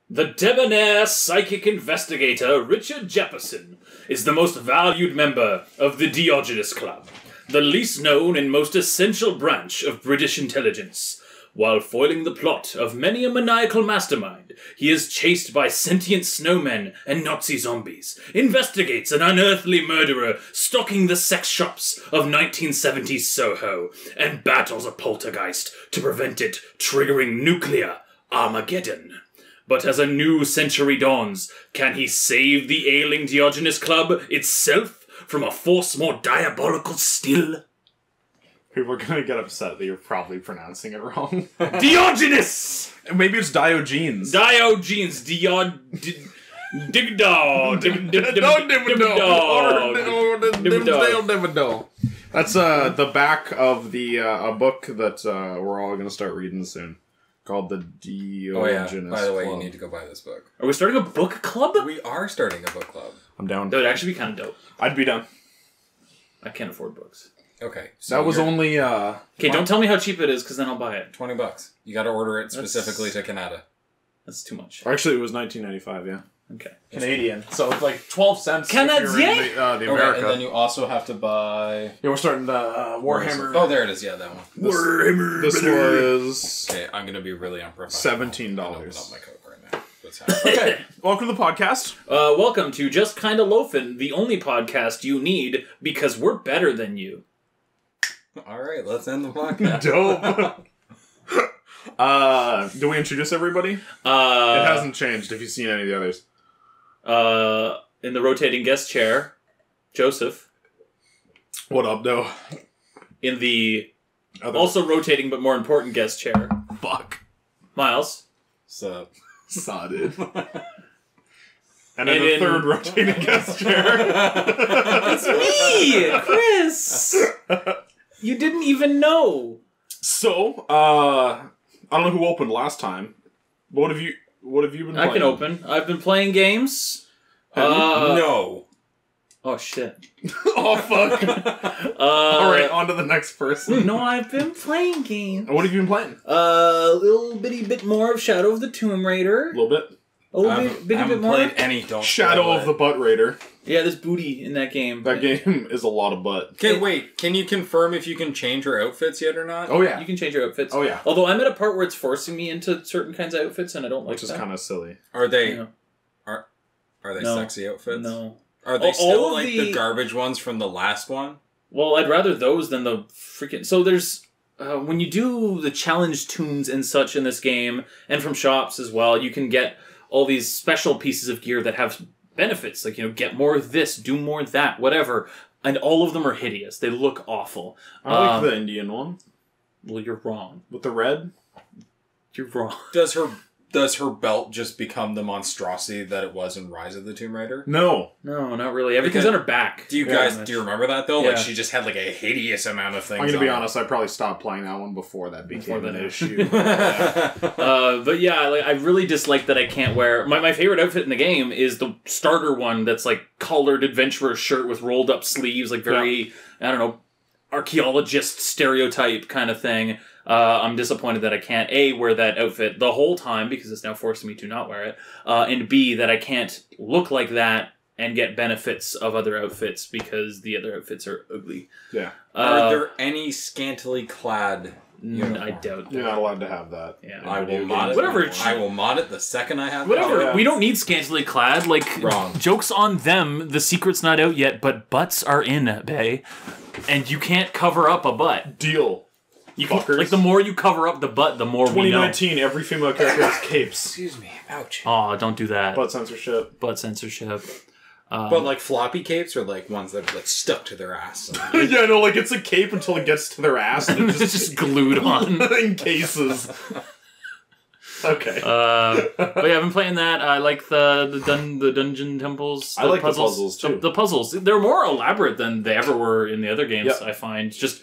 The debonair psychic investigator Richard Jefferson is the most valued member of the Diogenes Club, the least known and most essential branch of British intelligence. While foiling the plot of many a maniacal mastermind, he is chased by sentient snowmen and Nazi zombies, investigates an unearthly murderer stalking the sex shops of 1970s Soho, and battles a poltergeist to prevent it triggering nuclear Armageddon. But as a new century dawns, can he save the ailing Diogenes Club itself from a force more diabolical still? People are going to get upset that you're probably pronouncing it wrong. Diogenes! Maybe it's Diogenes. Diogenes. That's the back of the a book that we're all going to start reading soon. Called the Diogenes By the way, Club. you need to go buy this book. Are we starting a book club? We are starting a book club. I'm down. That would actually be kind of dope. I'd be down. I can't afford books. Okay. So That was only... Okay, don't tell me how cheap it is, because then I'll buy it. $20. You got to order it specifically to Canada. That's too much. Actually, it was $19.95, yeah. Okay. Canadian. So it's like 12 cents. Canadian? If you're in the Okay, America. and then you also have to buy... Yeah, we're starting Warhammer. Oh, there it is. Yeah, that one. Warhammer. This was Okay, I'm going to be really unprofessional. $17. I'm gonna open up my Coke right now. That's how Okay, welcome to the podcast. Welcome to Just Kinda Loafin', the only podcast you need because we're better than you. All right, let's end the podcast. Dope. Do we introduce everybody? It hasn't changed if you've seen any of the others. In the rotating guest chair, Joseph. What up, though? In the also rotating but more important guest chair, Fuck. Miles. So, Sodded. And then the third rotating guest chair. It's me, Chris. You didn't even know. So, I don't know who opened last time. What have you been playing? I can open. I've been playing games. no. Oh shit. Oh fuck. Alright, on to the next person. No, I've been playing games. What have you been playing? A little bitty bit more of Shadow of the Tomb Raider. A little bit. A little bit more. Played any. Don't Shadow of the Butt Raider. Yeah, there's booty in that game. That game is a lot of butt. Okay, wait. Can you confirm if you can change your outfits yet or not? Oh yeah. You can change your outfits. Oh yeah. Although I'm at a part where it's forcing me into certain kinds of outfits, and I don't like Which is that. kind of silly. Are they? Yeah. Are they No. sexy outfits? No. Are they All still of like the garbage ones from the last one? Well, I'd rather those than the freaking... So there's... when you do the challenge tunes and such in this game, and from shops as well, you can get all these special pieces of gear that have benefits. Like, get more of this, do more of that, whatever. And all of them are hideous. They look awful. I like the Indian one. Well, you're wrong. With the red? You're wrong. Does her belt just become the monstrosity that it was in Rise of the Tomb Raider? No. No, not really. Everything's on her back. Do you remember that though? Yeah. Like she just had like a hideous amount of things. I'm gonna be honest, I probably stopped playing that one before that became an issue. But yeah, I really dislike that I can't wear... My favorite outfit in the game is the starter one that's like collared adventurer shirt with rolled up sleeves, like very, I don't know, archaeologist stereotype kind of thing. I'm disappointed that I can't, A, wear that outfit the whole time, because it's now forcing me to not wear it, and B, that I can't look like that and get benefits of other outfits, because the other outfits are ugly. Yeah. Are there any scantily clad... I doubt that. You're not allowed to have that. Yeah. I will mod it. Whatever. I will mod it the second I have Whatever. that. We don't need scantily clad. Like, Wrong. Joke's on them. The secret's not out yet, but butts are in, bae. And you can't cover up a butt. Deal. You can, like, the more you cover up the butt, the more we know. 2019, every female character has capes. Excuse me. Ouch. Oh, don't do that. Butt censorship. Butt censorship. But like floppy capes or like ones that are like stuck to their ass. Yeah, no, like it's a cape until it gets to their ass and It's just glued on. in cases. Okay. But yeah, I've been playing that. I like the dungeon temples. I like the puzzles, too. The puzzles. They're more elaborate than they ever were in the other games, Yep. I find. Just...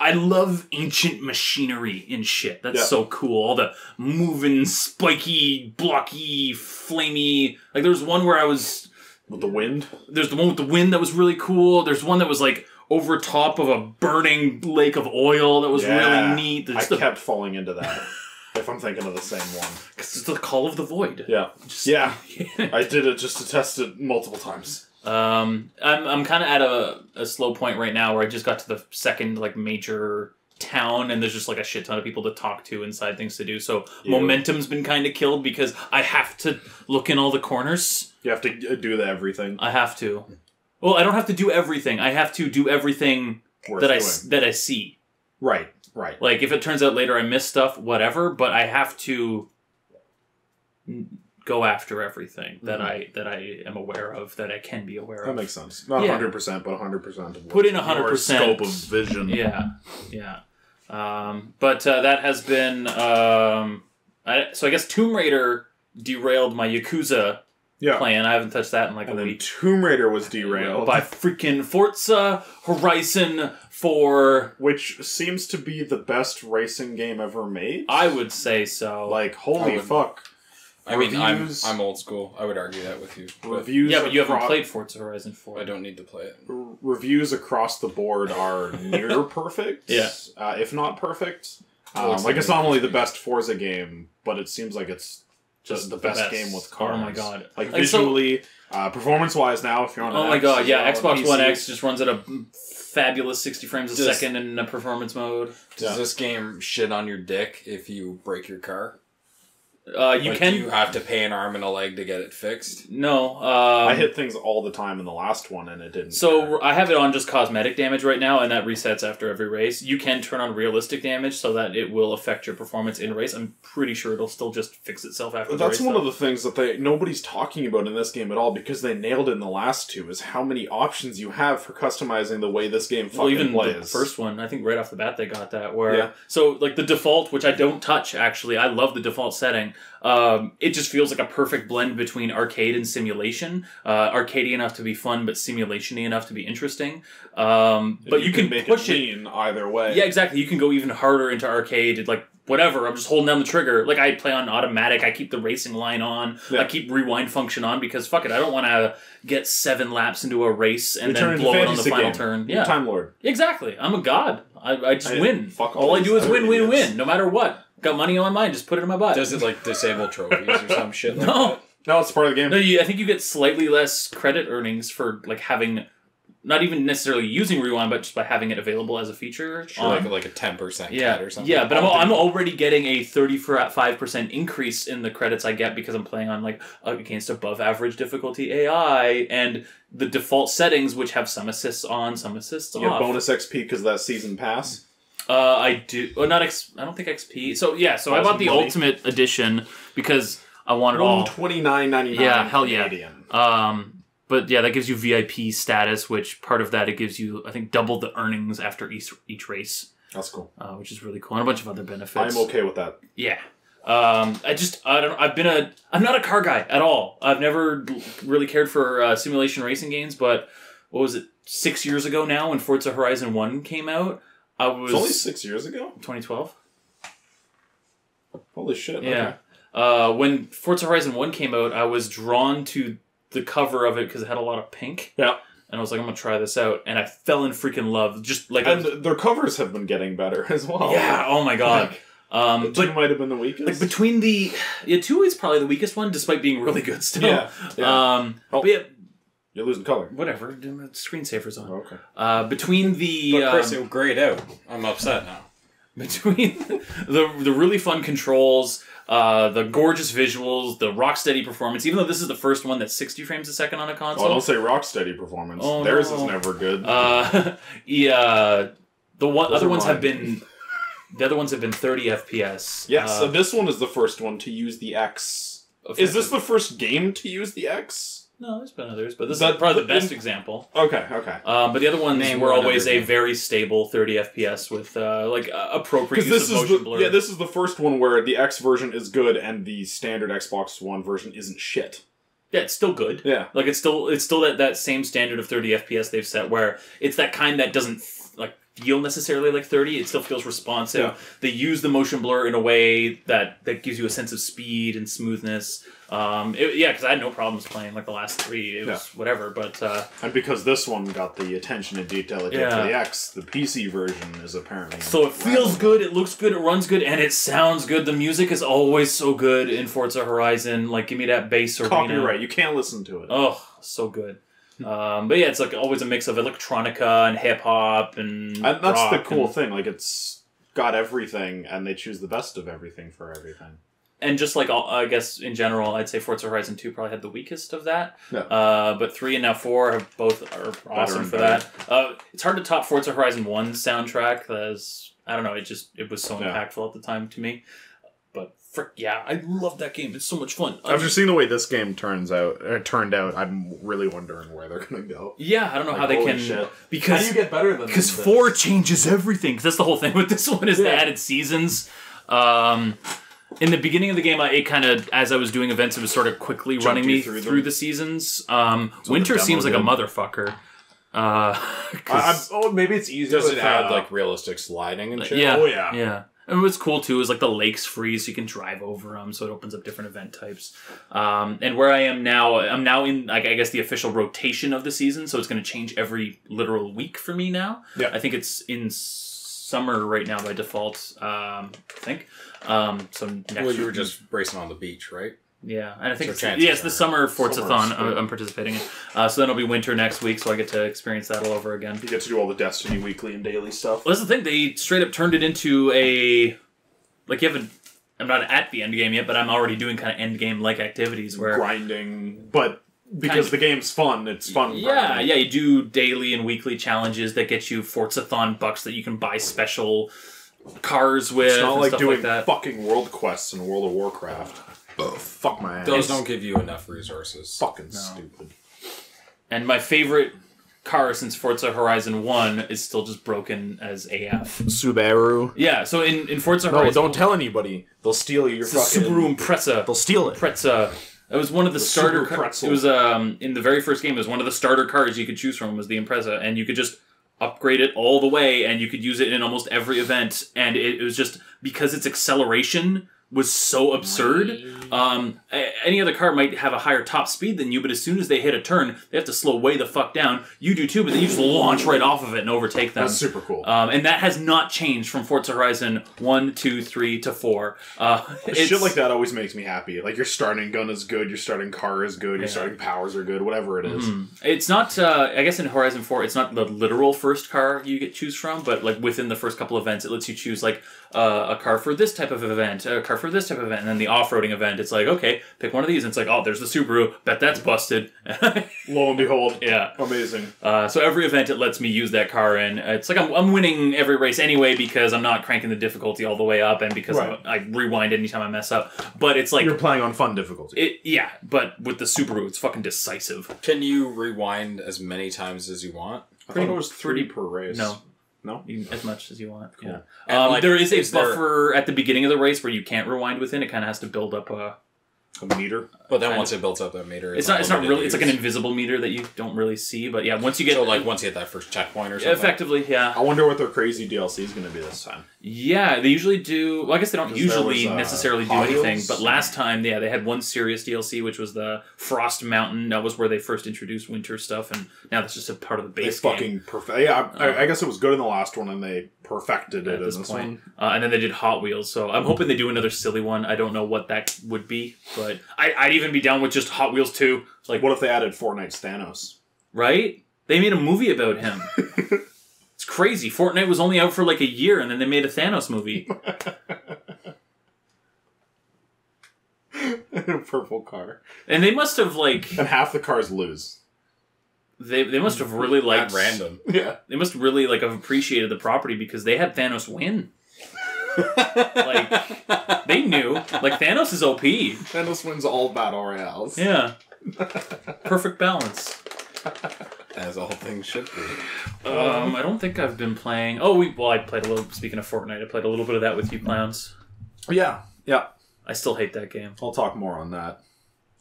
I love ancient machinery and shit. That's so cool. All the moving, spiky, blocky, flamey... Like, there's one where I was... With the wind? There's the one with the wind that was really cool. There's one that was, like, over top of a burning lake of oil that was really neat. I kept falling into that. If I'm thinking of the same one. Because it's the Call of the Void. Yeah. Yeah. I did it just to test it multiple times. I'm kind of at a slow point right now where I just got to the second like major town and there's just like a shit ton of people to talk to and side things to do. So momentum's been kind of killed because I have to look in all the corners. You have to do the everything. I have to. Well, I don't have to do everything. I have to do everything that I see. Right. Like if it turns out later I miss stuff, whatever. But I have to go after everything that I am aware of, that I can be aware of. That makes sense. Not 100%, but 100%. Put in 100% scope of vision. Yeah. But that has been. So I guess Tomb Raider derailed my Yakuza plan. I haven't touched that in like a week. Tomb Raider was derailed by freaking Forza Horizon 4, which seems to be the best racing game ever made. I would say so. Like, holy fuck. I mean, I'm old school. I would argue that with you. Reviews, but you haven't played Forza Horizon 4. I don't need to play it. Reviews across the board are near perfect. Yeah. If not perfect. Like, it's not only the best Forza game, but it seems like it's just the best game with cars. Oh my god. Like visually, performance-wise now, if you're on an my god, yeah. Xbox One X just runs at a fabulous 60 frames a second in a performance mode. Does this game shit on your dick if you break your car? Do you have to pay an arm and a leg to get it fixed? No. I hit things all the time in the last one and it didn't. So I have it on just cosmetic damage right now, and that resets after every race. You can turn on realistic damage so that it will affect your performance in race. I'm pretty sure it'll still just fix itself after the race. That's one of the things that nobody's talking about in this game at all, because they nailed it in the last two, is how many options you have for customizing the way this game fucking plays. The first one, I think right off the bat they got that. Where so like the default, which I don't touch actually, I love the default setting. It just feels like a perfect blend between arcade and simulation. Arcadey enough to be fun, but simulation-y enough to be interesting. But you can make push it lean either way. Yeah, exactly. You can go even harder into arcade, like whatever. I'm just holding down the trigger. Like I play on automatic. I keep the racing line on. Yeah. I keep rewind function on because fuck it. I don't want to get 7 laps into a race and then blow it on the final turn. Yeah, Time Lord. Exactly. I'm a god. I just win. All I do is win, no matter what. Got money on my mind, just put it in my butt. Does it like disable trophies or some shit like that? No, it's part of the game. No, I think you get slightly less credit earnings for like having, not even necessarily using rewind, but just by having it available as a feature. Sure, like a 10% cut or something. Yeah, but I'm already getting a 35% increase in the credits I get because I'm playing on like against above average difficulty AI and the default settings, which have some assists on, some assists off. You get bonus XP because of that season pass. I do. Well, I don't think XP. So yeah, I bought the Ultimate Edition because I wanted all $29.99. Yeah, hell yeah. But yeah, that gives you VIP status, which part of that it gives you, I think, double the earnings after each race. That's cool. Which is really cool, and a bunch of other benefits. I'm okay with that. Yeah. I don't know. I'm not a car guy at all. I've never really cared for simulation racing games, but what was it, 6 years ago now when Forza Horizon 1 came out? It's only 6 years ago? 2012. Holy shit. Yeah. Okay. When Forza Horizon 1 came out, I was drawn to the cover of it because it had a lot of pink. Yeah. And I was like, I'm going to try this out. And I fell in freaking love. Just like their covers have been getting better as well. Yeah, oh my god. Like, 2 might have been the weakest. Like between 2 is probably the weakest one, despite being really good still. Yeah. But yeah. You're losing color. Whatever. Screensaver's on. Oh, okay. But Chris, it grayed out. I'm upset now. Between the really fun controls, the gorgeous visuals, the rock-steady performance, even though this is the first one that's 60 frames a second on a console. Oh, don't say rock-steady performance. Theirs is never good. Other ones have been 30 FPS. Yes, so this one is the first one to use the X. Is this the first game to use the X? No, there's been others, but this is probably the best example. Okay. But the other ones were always a very stable 30 FPS with appropriate use of motion blur. Yeah, this is the first one where the X version is good and the standard Xbox One version isn't shit. Yeah, it's still good. Yeah. Like it's still that same standard of 30 FPS they've set where it's that kind that doesn't feel necessarily like 30. It still feels responsive. Yeah. They use the motion blur in a way that gives you a sense of speed and smoothness. Because I had no problems playing like the last 3. It was whatever, but... and because this one got the attention to detail it did for the X, the PC version is apparently... So it feels good, it looks good, it runs good, and it sounds good. The music is always so good in Forza Horizon. Like, give me that bass arena. Copyright, you can't listen to it. Oh, so good. But yeah, it's like always a mix of electronica and hip-hop and that's rock the cool thing. Like, it's got everything, and they choose the best of everything for everything. And just like, I guess, in general, I'd say Forza Horizon 2 probably had the weakest of that. Yeah. But 3 and now 4 are awesome for that. It's hard to top Forza Horizon 1's soundtrack. I don't know, it was so impactful at the time to me. But, I love that game. It's so much fun. After seeing the way this game turned out, I'm really wondering where they're going to go. Yeah, I don't know how they can... Shit. Because, how do you get better than because 4 changes everything. Because that's the whole thing with this one, is they added seasons. In the beginning of the game, it kind of, as I was doing events, it was sort of quickly running me through the seasons. Winter seems like a motherfucker. Maybe it's easier. Does it add like realistic sliding and shit? Yeah. Oh, yeah. Yeah. And what's cool, too, is like the lakes freeze, so you can drive over them, so it opens up different event types. And where I am now, I'm now in, like, I guess, the official rotation of the season, so it's going to change every literal week for me now. Yeah. I think it's in summer right now by default, I think. So next you were just racing on the beach, right? Yeah, and I think So it's the summer Forza-thon I'm participating in. So then it'll be winter next week, so I get to experience that all over again. You get to do all the Destiny weekly and daily stuff. Well, that's the thing. They straight up turned it into a... Like, you haven't... I'm not at the end game yet, but I'm already doing kind of end game-like activities where... Grinding, but... Because the game's fun, it's fun. Yeah, you do daily and weekly challenges that get you Forza-thon bucks that you can buy special cars with. It's not like doing that. fucking world quests in World of Warcraft. Oh, fuck my ass. Those don't give you enough resources. Fucking stupid. And my favorite car since Forza Horizon 1 is still just broken as AF. Subaru. Yeah, so in Forza Horizon... No, don't tell anybody. They'll steal your fucking... Subaru Impreza. They'll steal it. Impreza. It was one of the starter cars. It was in the very first game. It was one of the starter cars you could choose from. Was the Impreza, and you could just upgrade it all the way, and you could use it in almost every event. And it was just because its acceleration was so absurd. Any other car might have a higher top speed than you, but as soon as they hit a turn, they have to slow way the fuck down. You do too, but then you just launch right off of it and overtake them. That's super cool. And that has not changed from Forza Horizon 1, 2, 3 to 4. Shit like that always makes me happy. Like, your starting gun is good, your starting car is good, your starting powers are good, whatever it is. It's not, I guess in Horizon 4, it's not the literal first car you get choose from, but like within the first couple events, it lets you choose like a car for this type of event, a car for this type of event, and then the off-roading event, it's like, okay, pick one of these, and it's like, oh, there's the Subaru, bet that's busted. Lo and behold. Yeah. Amazing. So every event it lets me use that car in. It's like I'm winning every race anyway because I'm not cranking the difficulty all the way up and because I rewind anytime I mess up. But it's like... You're playing on fun difficulty. But with the Subaru, it's fucking decisive. Can you rewind as many times as you want? I thought it was 3 per race. No, as much as you want. Cool. Yeah. And like, there is a buffer at the beginning of the race where you can't rewind within. It kind of has to build up a meter. But then once it builds up that meter, it's not really. It's like an invisible meter that you don't really see. But yeah, once you get once you hit that first checkpoint or something. Effectively, yeah. I wonder what their crazy DLC is going to be this time. Yeah, they usually do. Well, I guess they don't usually necessarily do anything. Wheels? But last time, they had one serious DLC, which was the Frost Mountain. That was where they first introduced winter stuff, and now that's just a part of the base game. Fucking perfect. Yeah, I guess it was good in the last one, and they perfected it at this point. And then they did Hot Wheels, so I'm hoping they do another silly one. I don't know what that would be, but I'd even be down with just Hot Wheels 2. Like, what if they added Fortnite's Thanos? Right? They made a movie about him. It's crazy. Fortnite was only out for like a year, and then they made a Thanos movie. A purple car. And they must have like... And half the cars lose. They must have really liked... At random. Yeah. They must really like have appreciated the property because they had Thanos win. Like, they knew. Like, Thanos is OP. Thanos wins all battle royales. Yeah. Perfect balance. As all things should be. I don't think I've been playing... I played a little... Speaking of Fortnite, I played a little bit of that with you clowns. Yeah. I still hate that game. I'll talk more on that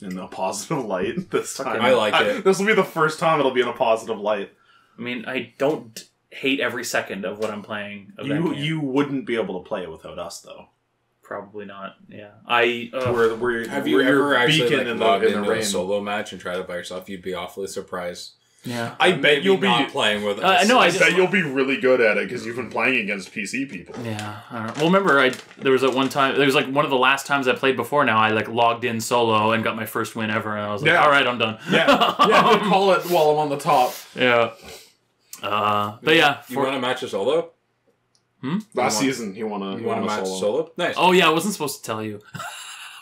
in a positive light this time. I like it. This will be the first time it'll be in a positive light. I mean, I don't hate every second of what I'm playing. Of that game. You wouldn't be able to play it without us, though. Probably not. Yeah. Have you ever actually like, logged into rain. a solo match and tried it by yourself? You'd be awfully surprised. Yeah. I bet you'll be not playing with us. I bet you'll be really good at it because you've been playing against PC people. Yeah. I don't know. Well, remember, there was one of the last times I played before now, I like logged in solo and got my first win ever, and I was like, all right, I'm done. Yeah, call it while I'm on the top. Yeah. But yeah. You want to match a solo? Last season, he won a match solo? Nice. Oh, yeah, I wasn't supposed to tell you.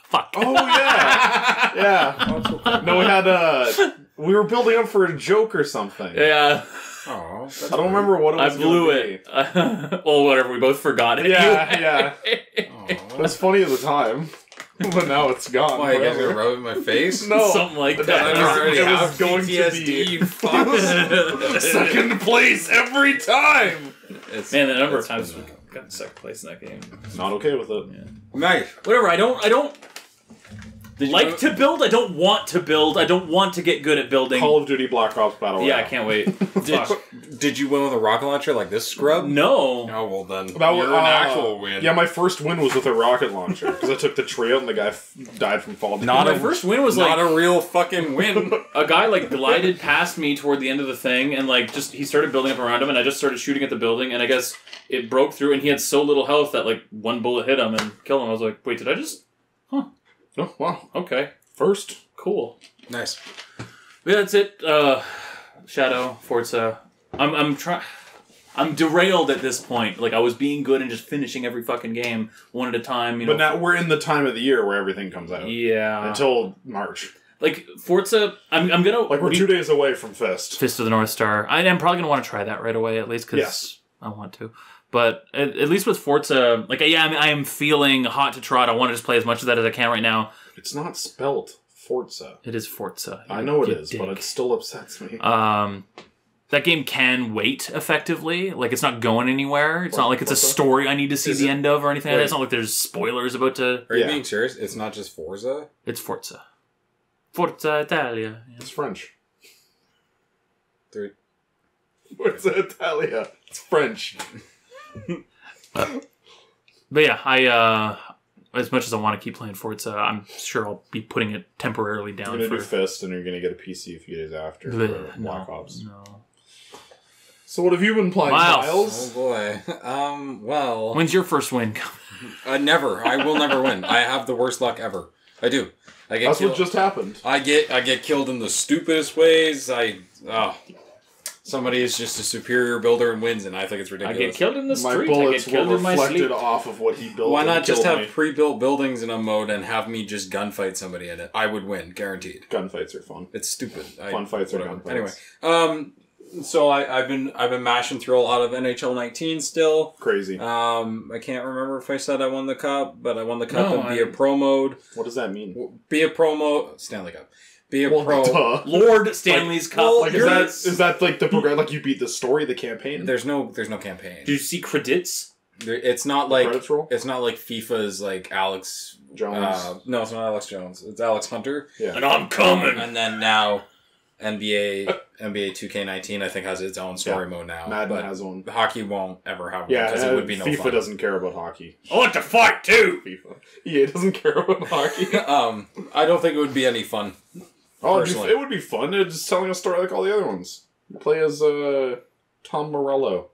Fuck. Oh, yeah. Yeah. No, we had we were building up for a joke or something. Yeah. Oh, I don't remember what it was. I blew it. Well, whatever. We both forgot it. Yeah. It was funny at the time, but now it's gone. Why, you guys gonna rub it in my face? No. Something like that. It was going PTSD, to be you fuck. second place every time. Man, the number of times we got second place in that game. Not okay with it. Yeah. Nice. Whatever. I don't to build. I don't want to build. I don't want to get good at building. Call of Duty Black Ops Battle Royale. Yeah, I can't wait. Did you win with a rocket launcher like this scrub? No. Oh, well then. You're an actual win. Yeah, my first win was with a rocket launcher because I took the tree out and the guy died from falling. My first win was not a real fucking win. A guy like glided past me toward the end of the thing and like he started building up around him and I just started shooting at the building and I guess it broke through and he had so little health that like one bullet hit him and killed him. I was like, wait, did I just? Huh. Oh, wow. Okay. First. Cool. Nice. Yeah, that's it. Shadow, Forza. I'm derailed at this point. Like I was being good and just finishing every fucking game one at a time. You know. But now we're in the time of the year where everything comes out. Yeah. Until March. Like Forza, I'm gonna like we're 2 days away from Fist of the North Star. I'm probably gonna want to try that right away at least because I want to. But at least with Forza, like I am feeling hot to trot. I want to just play as much of that as I can right now. It's not spelt Forza. It is Forza. I know it is, but it still upsets me. That game can wait effectively. Like, it's not going anywhere. It's not like it's a story I need to see the end of or anything like that. It's not like there's spoilers about to... Are you being serious? It's not just Forza? It's Forza. Forza Italia. Yeah. It's French. Forza Italia. It's French. But yeah, as much as I want to keep playing Forza, I'm sure I'll be putting it temporarily down. You're going to do Fist, and you're going to get a PC a few days after for Black Ops. No. So what have you been playing, Miles? Oh boy. Well... When's your first win coming? Never. I will never win. I have the worst luck ever. I do. That's what just happened. I get killed in the stupidest ways. Somebody is just a superior builder and wins, and I think it's ridiculous. I get killed in the street. My bullets I get killed were in my reflected sleep. off of what he built. Why not just have pre-built buildings in a mode and have me just gunfight somebody in it? I would win, guaranteed. Gunfights are fun. It's stupid. Fun fights are gunfights. Anyway, so I've been mashing through a lot of NHL 19 still. Crazy. I can't remember if I said I won the cup, but I won the cup in Be a Pro mode. What does that mean? Be a Pro mode. Stanley Cup. Be a pro. Duh. Lord Stanley's Cup. Well, is that like the program? Like you beat the story, the campaign? There's no campaign. Did you see credits? It's not like it's not like FIFA's like Alex Jones. No, it's not Alex Jones. It's Alex Hunter. Yeah. And I'm coming. And then now NBA 2K19 I think has its own story mode now. Madden has one. Hockey won't ever have one because it would be no FIFA fun. doesn't care about hockey. I want to fight too. FIFA. EA doesn't care about hockey. I don't think it would be any fun. It would be fun. It's just telling a story like all the other ones. You play as Tom Morello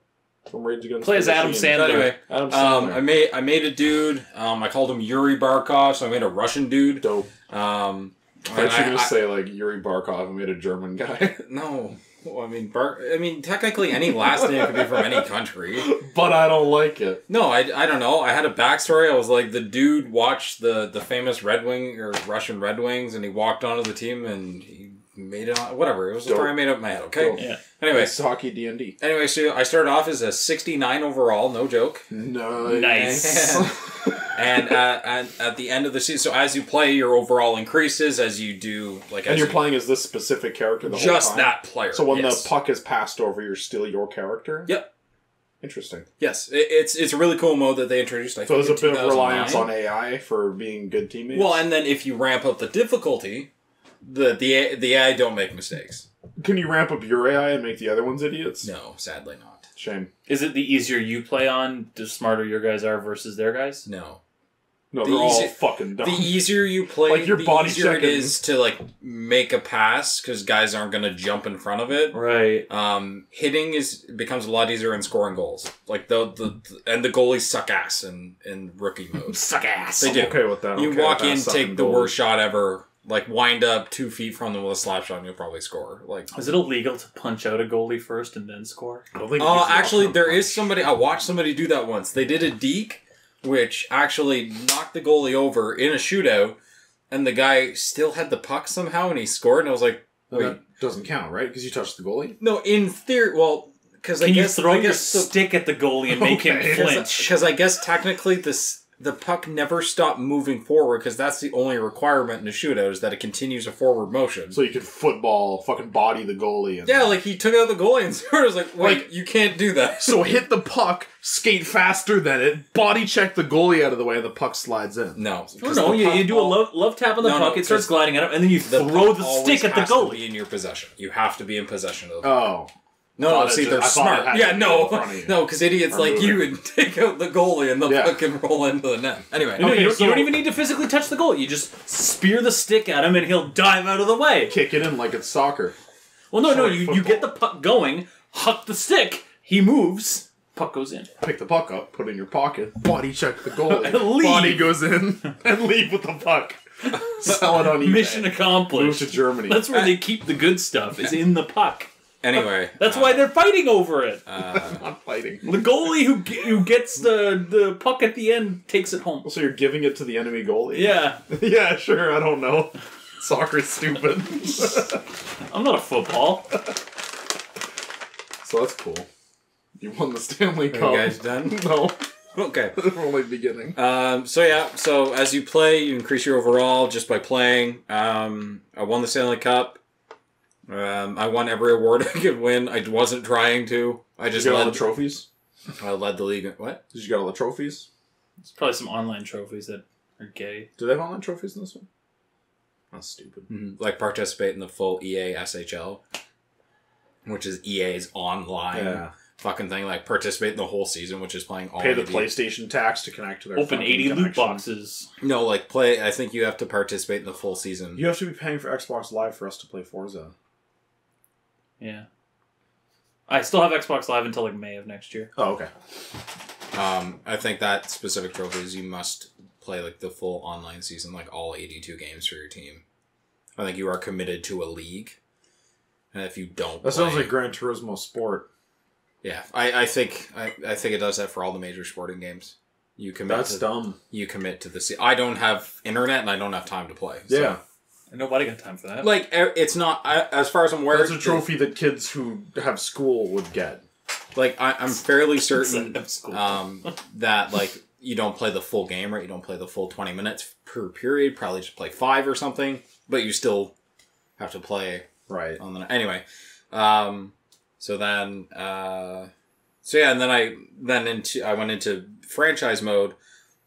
from Rage Against the Machine. Play as Adam Sandler. Anyway, Adam Sandler. I made a dude. I called him Yuri Barkov, so I made a Russian dude. Dope. I thought you were going to say like Yuri Barkov and made a German guy. No. Well, I mean, technically any last name could be from any country. But I don't like it. No, I don't know. I had a backstory. I was like, the dude watched the famous Red Wing or Russian Red Wings, and he walked onto the team, and he made it on... Whatever. It was a story I made up in my head, okay? Dope. Yeah. Anyway. It's hockey D&D. Anyway, so I started off as a 69 overall, no joke. Nice. And at the end of the season, so as you play, your overall increases as you do... And you're playing as this specific character the whole time? Just that player. So when the puck is passed over, you're still your character? Yep. Interesting. Yes. It's a really cool mode that they introduced, So there's a bit of reliance on AI for being good teammates? Well, and then if you ramp up the difficulty, the AI don't make mistakes. Can you ramp up your AI and make the other ones idiots? No, sadly not. Shame. Is it the easier you play on, the smarter your guys are versus their guys? No. No, they're all fucking dumb. The easier you play, like your the body easier checking. it is to like make a pass because guys aren't going to jump in front of it. Right. Hitting becomes a lot easier in scoring goals. Like the goalies suck ass in rookie mode. Suck ass. They do. I'm okay with that. You walk in, take the worst shot ever, like wind up 2 feet from them with a slap shot, and you'll probably score. Like, is it illegal to punch out a goalie first and then score? actually, there is somebody. I watched somebody do that once. They did a deke, which actually knocked the goalie over in a shootout, and the guy still had the puck somehow, and he scored. And I was like, Well, wait, that doesn't count, right? Because you touched the goalie. no, in theory, well, because Can you throw your stick at the goalie and make him flinch? Because I guess technically the puck never stopped moving forward because that's the only requirement in a shootout is that it continues a forward motion. So you could fucking body the goalie. And yeah, like he took out the goalie and scored. I was like, wait, you can't do that. So hit the puck, skate faster than it, body check the goalie out of the way, and the puck slides in. No. No, you do a love tap on the puck, it starts gliding at him, and then you throw the stick at the has to goalie. be in your possession. You have to be in possession of the Oh. No, see, they're smart. Yeah, no, because idiots like you would take out the goalie and the puck can roll into the net. Anyway, No, you don't even need to physically touch the goalie. You just spear the stick at him, and he'll dive out of the way. Kick it in like it's soccer. Well, no, you get the puck going, huck the stick, he moves, puck goes in. Pick the puck up, put it in your pocket, body check the goalie, And leave. body goes in, and leave with the puck. Sell it on eBay. Mission accomplished. Move to Germany. That's where they keep the good stuff, is in the puck. anyway. That's why they're fighting over it. Not fighting. The goalie who gets the puck at the end takes it home. So you're giving it to the enemy goalie? Yeah. Yeah, sure, I don't know. Soccer's stupid. I'm not a football. So that's cool. You won the Stanley Cup. Are you guys done? No. Okay. We're only beginning. So as you play, you increase your overall just by playing. I won the Stanley Cup. I won every award I could win. I wasn't trying to. I just Did you get led all the trophies? I led the league. What? Did you get all the trophies? There's probably some online trophies that are gay. Do they have online trophies in this one? That's stupid. Mm-hmm. Like participate in the full EA SHL, which is EA's online fucking thing. Like participate in the whole season, which is playing all. Pay the PlayStation tax to connect to their Open 80 loot boxes. No, like play. I think you have to participate in the full season. You have to be paying for Xbox Live for us to play Forza. Yeah. I still have Xbox Live until like May of next year. Oh, okay. I think that specific trophy is you must play like the full online season, like all 82 games for your team. I think you are committed to a league, and if you don't, That sounds like Gran Turismo Sport. Yeah, I think it does that for all the major sporting games. You commit. That's dumb. You commit to the. I don't have internet and I don't have time to play. So. Yeah. Nobody got time for that. Like, it's not, as far as I'm aware... That's a trophy that kids who have school would get. Like, I'm fairly certain that, like, you don't play the full game, right? You don't play the full 20 minutes per period. Probably just play 5 or something. But you still have to play... Right. On the anyway. And then I went into franchise mode,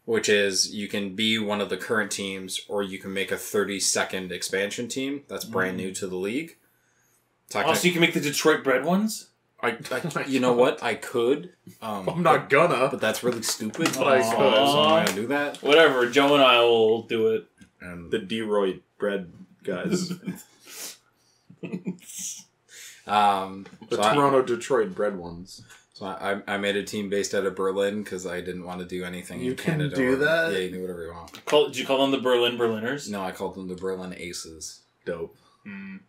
which is you can be one of the current teams or you can make a 30-second expansion team that's brand new to the league. So you can make the Detroit bred ones? You know what? I could. I'm not gonna. But that's really stupid. But I could. So I'm not going to do that. Whatever. Joe and I will do it. And the Detroit bred guys. Toronto-Detroit bred ones. So I made a team based out of Berlin because I didn't want to do anything in Canada. You can do that? Yeah, you can do whatever you want. Did you call them the Berliners? No, I called them the Berlin Aces. Dope. And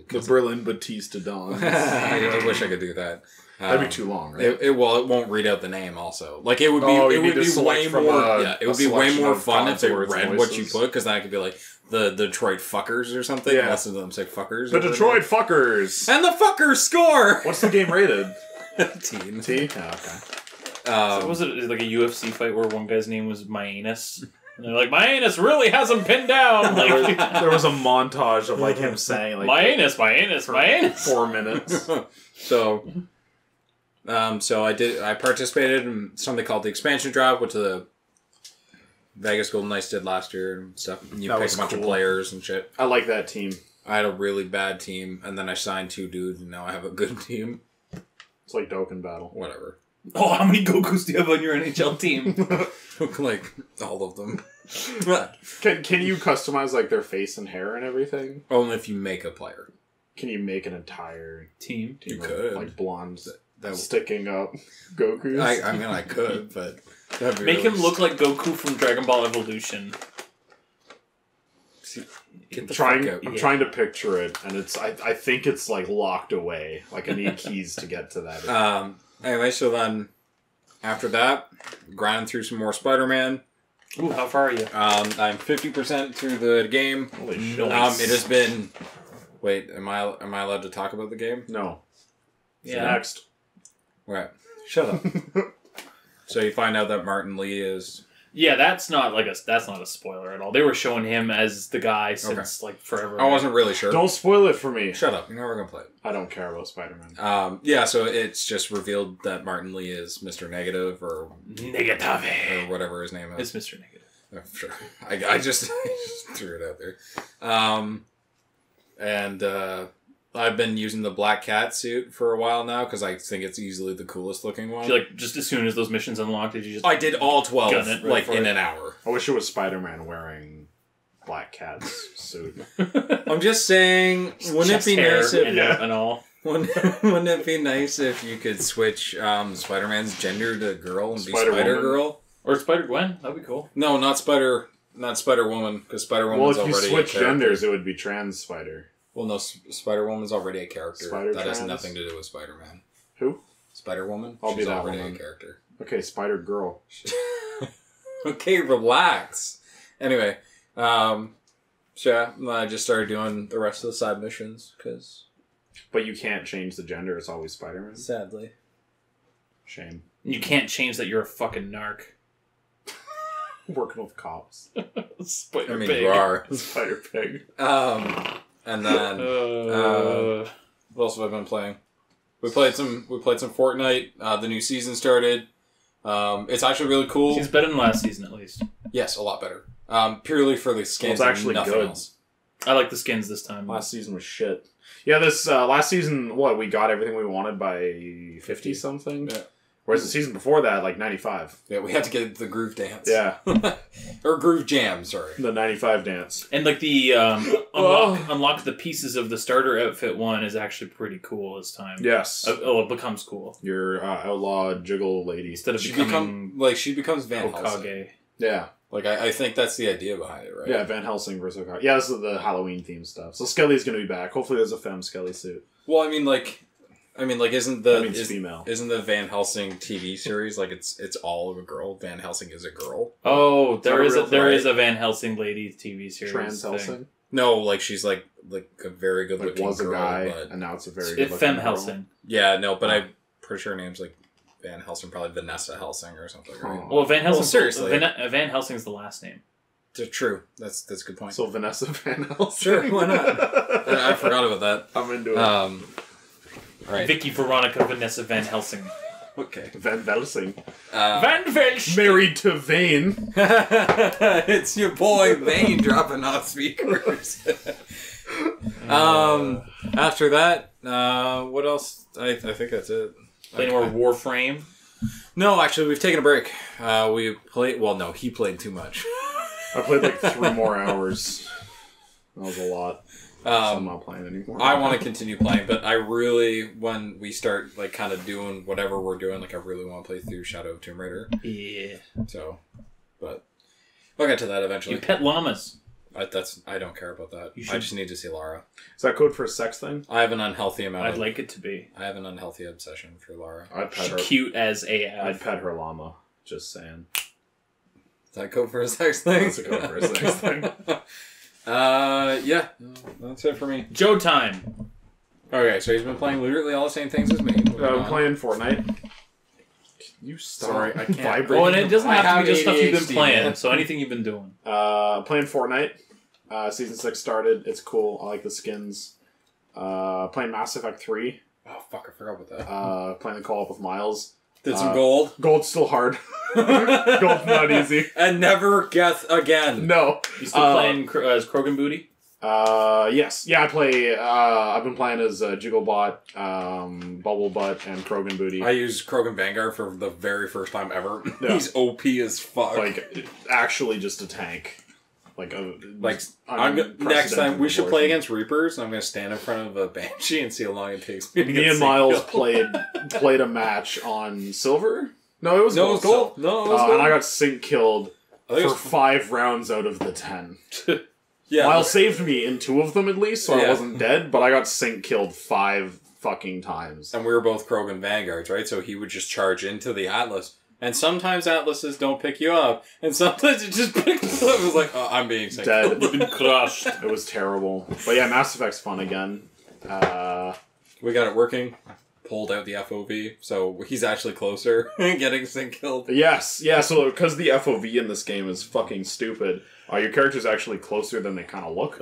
the Berlin Batista Dons. I wish I could do that. That'd be too long, right? It won't read out the name. Also, like it would be. It would be way more. It would be way more fun if they read what you put because then I could be like the Detroit Fuckers or something. Yeah. Listen to them say Fuckers. The Detroit Fuckers. And the Fuckers score. What's the game rated? Teen. T? Oh, okay. So was it like a UFC fight where one guy's name was My Anus? And they're like, my anus really has him pinned down. Like, there was a montage of like him saying like my anus, my anus, my anus. 4 minutes. So I participated in something called the expansion draft, which the Vegas Golden Knights did last year and stuff. And you pick a bunch of players and shit. I like that team. I had a really bad team, and then I signed 2 dudes, and now I have a good team. It's like Dokkan Battle. Whatever. Oh, how many Gokus do you have on your NHL team? Like, all of them. Can you customize like their face and hair and everything? Only if you make a player. Can you make an entire team You of, could. like blonde That sticking up Gokus? I mean, I could, but... that'd be Make really him look like Goku from Dragon Ball Evolution. Get the trying, fuck out. I'm trying to picture it, and it's I think it's like locked away. Like I need keys to get to that. Anyway, so then after that, grinding through some more Spider-Man. Ooh, how far are you? I'm 50% through the game. Holy shit! It has been. Wait, am I allowed to talk about the game? No. Yeah. Next. Right. Shut up. So you find out that Martin Lee is. Yeah, that's not a spoiler at all. They were showing him as the guy since like forever. I wasn't really sure. Don't spoil it for me. Shut up. You're never gonna play it. I don't care about Spider-Man. Yeah, so it's just revealed that Martin Lee is Mr. Negative or Negative. whatever his name is. It's Mr. Negative. Oh, sure. I just threw it out there. And I've been using the Black Cat suit for a while now because I think it's easily the coolest looking one. Like just as soon as those missions unlocked, did you just? I did all 12 gun it like in it. an hour. I wish it was Spider-Man wearing Black Cat's suit. I'm just saying, wouldn't it be nice if and all? Wouldn't it be nice if you could switch Spider-Man's gender to girl and be Spider-Girl? Or Spider-Gwen? That'd be cool. No, not Spider-Woman, because Spider-Woman's Well, if you already switch a character. genders, it would be trans Spider. Well, no, Spider-Woman's already a character. Spider that has trans? nothing to do with Spider-Man. Who? Spider-Woman? I'll be She's that already woman. a character. Okay, Spider-Girl. Okay, relax. Anyway, so yeah, I just started doing the rest of the side missions, because... But you can't change the gender, it's always Spider-Man. Sadly. Shame. You can't change that you're a fucking narc. Working with cops. Spider I mean, Pig. you are. Spider-Pig. And then... what else have I been playing? We played some Fortnite. The new season started. It's actually really cool. It's better than last season, at least. Yes, a lot better. Purely for the skins. Well, it's actually and nothing good. else. I like the skins this time. Last season was shit. Yeah, this last season, we got everything we wanted by 50-something? Yeah. Whereas the season before that, like 95. Yeah, we had to get the groove dance. Yeah. Or groove jam, sorry. The 95 dance. And like the unlock the pieces of the starter outfit one is actually pretty cool this time. Yes. Oh, it becomes cool. Your outlaw jiggle lady. Instead of She becoming becomes Van Helsing. Hokage. Yeah. Like, I think that's the idea behind it, right? Yeah, Van Helsing versus Hokage. Yeah, this is the Halloween themed stuff. So Skelly's going to be back. Hopefully there's a femme Skelly suit. Well, I mean, isn't the... That means female. Isn't the Van Helsing TV series, like, it's all of a girl? Van Helsing is a girl? Oh, there is real a Van Helsing lady TV series. Trans thing. Helsing? No, like, she's, like a very good Like, looking was a girl, guy, but... and now it's a very good It's looking Femme girl. Helsing. Yeah, no, but I'm pretty sure her name's, like, Van Helsing, probably Vanessa Helsing or something, right? Oh. Well, Van Helsing. seriously. Van Helsing's the last name. True. That's a good point. So Vanessa Van Helsing. Sure, why not? I forgot about that. I'm into it. Right. Vicky Veronica Vanessa Van Helsing. Okay. Van Helsing. Van Helsing. Married to Vane. It's your boy Vane dropping off speakers. After that, what else? I think that's it. Play more Warframe. No, actually, we've taken a break. We played. Well, no, he played too much. I played like 3 more hours. That was a lot. So I'm not playing anymore. I want to continue playing, but I really, when we start like kind of doing whatever we're doing, like I really want to play through Shadow of Tomb Raider. Yeah. So, but we'll get to that eventually. You pet llamas. I don't care about that. You I should- just need to see Lara. Is that code for a sex thing? I have an unhealthy amount. I'd like it to be. I have an unhealthy obsession for Lara. I'd pet She's her. cute as I'd AF. pet her llama. Just saying. Is that code for a sex thing? That's a code for a sex thing. Yeah. That's it for me. Joe time. Okay, so he's been playing literally all the same things as me. I'm playing Fortnite. You stop. Sorry, I can't. Vibrating. Oh, and it doesn't I have to have be just stuff you've been ADHD, playing. man. So anything you've been doing. Playing Fortnite. Season 6 started. It's cool. I like the skins. Playing Mass Effect 3. Oh, fuck, I forgot about that. Playing the co-op with Miles. Did some gold. Gold's still hard. Gold's not easy. And never guess again. No. You still playing as Krogan Booty? Yes. Yeah, I play, I've been playing as Jigglebot, Bubblebutt, and Krogan Booty. I used Krogan Vanguard for the very first time ever. Yeah. He's OP as fuck. Like, actually just a tank. Like, next time, we should play against Reapers, and I'm going to stand in front of a Banshee and see how long it takes me to get Me and Miles played a match on Silver? No, it was gold. No, it was gold. And I got sync killed for 5 rounds out of the 10. Yeah, Miles saved me in 2 of them at least, so I wasn't dead, but I got sync killed 5 fucking times. And we were both Krogan Vanguards, right? So he would just charge into the Atlas. And sometimes Atlases don't pick you up, and sometimes it just picks up. It was like, oh, I'm being sick. Dead. Been crushed. It was terrible. But yeah, Mass Effect's fun again. We got it working. Pulled out the FOV, so he's actually closer getting sync killed. Yes, yeah, so because the FOV in this game is fucking stupid, your character's actually closer than they kind of look.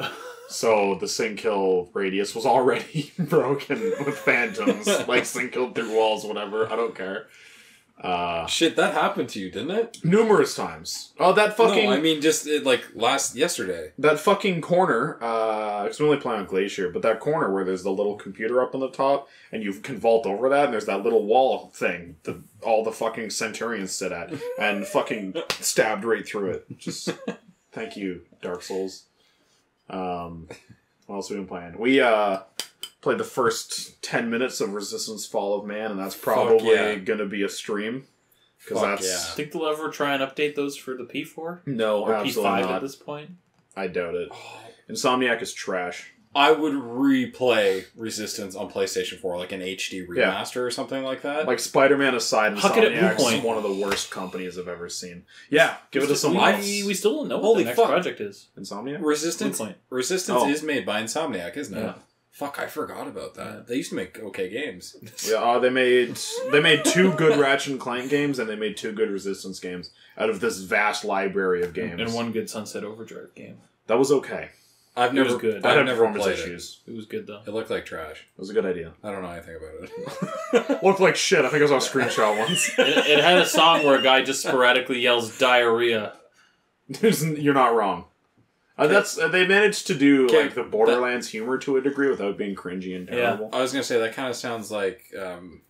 So the sync kill radius was already broken with phantoms. Like sync killed through walls, whatever. I don't care. Shit, that happened to you, didn't it? Numerous times. Oh, that fucking... No, I mean, just, yesterday. That fucking corner, because we only play on Glacier, but that corner where there's the little computer up on the top, and you can vault over that, and there's that little wall thing that all the fucking Centurions sit at, and fucking stabbed right through it. Just, thank you, Dark Souls. What else have we been playing? We, played the first 10 minutes of Resistance Fall of Man, and that's probably going to be a stream. Because that's... Think they'll ever try and update those for the P4? No, or absolutely P5 not. at this point? I doubt it. Insomniac is trash. I would replay Resistance on PlayStation 4, like an HD remaster or something like that. Like, Spider-Man aside, Insomniac Point? is one of the worst companies I've ever seen. Yeah, give it to someone else. We still don't know what the next project is. Insomniac? Resistance is made by Insomniac, isn't it? Yeah. Fuck, I forgot about that. They used to make okay games. Yeah, they made 2 good Ratchet and Clank games, and they made 2 good Resistance games out of this vast library of games. And 1 good Sunset Overdrive game. That was okay. It was good. I've never performance played issues. It was good, though. It looked like trash. It was a good idea. I don't know anything about it. Looked like shit. I think I saw a screenshot once. It had a song where a guy just sporadically yells diarrhea. You're not wrong. They managed to do like the Borderlands humor to a degree without being cringy and terrible. I was gonna say that kind of sounds like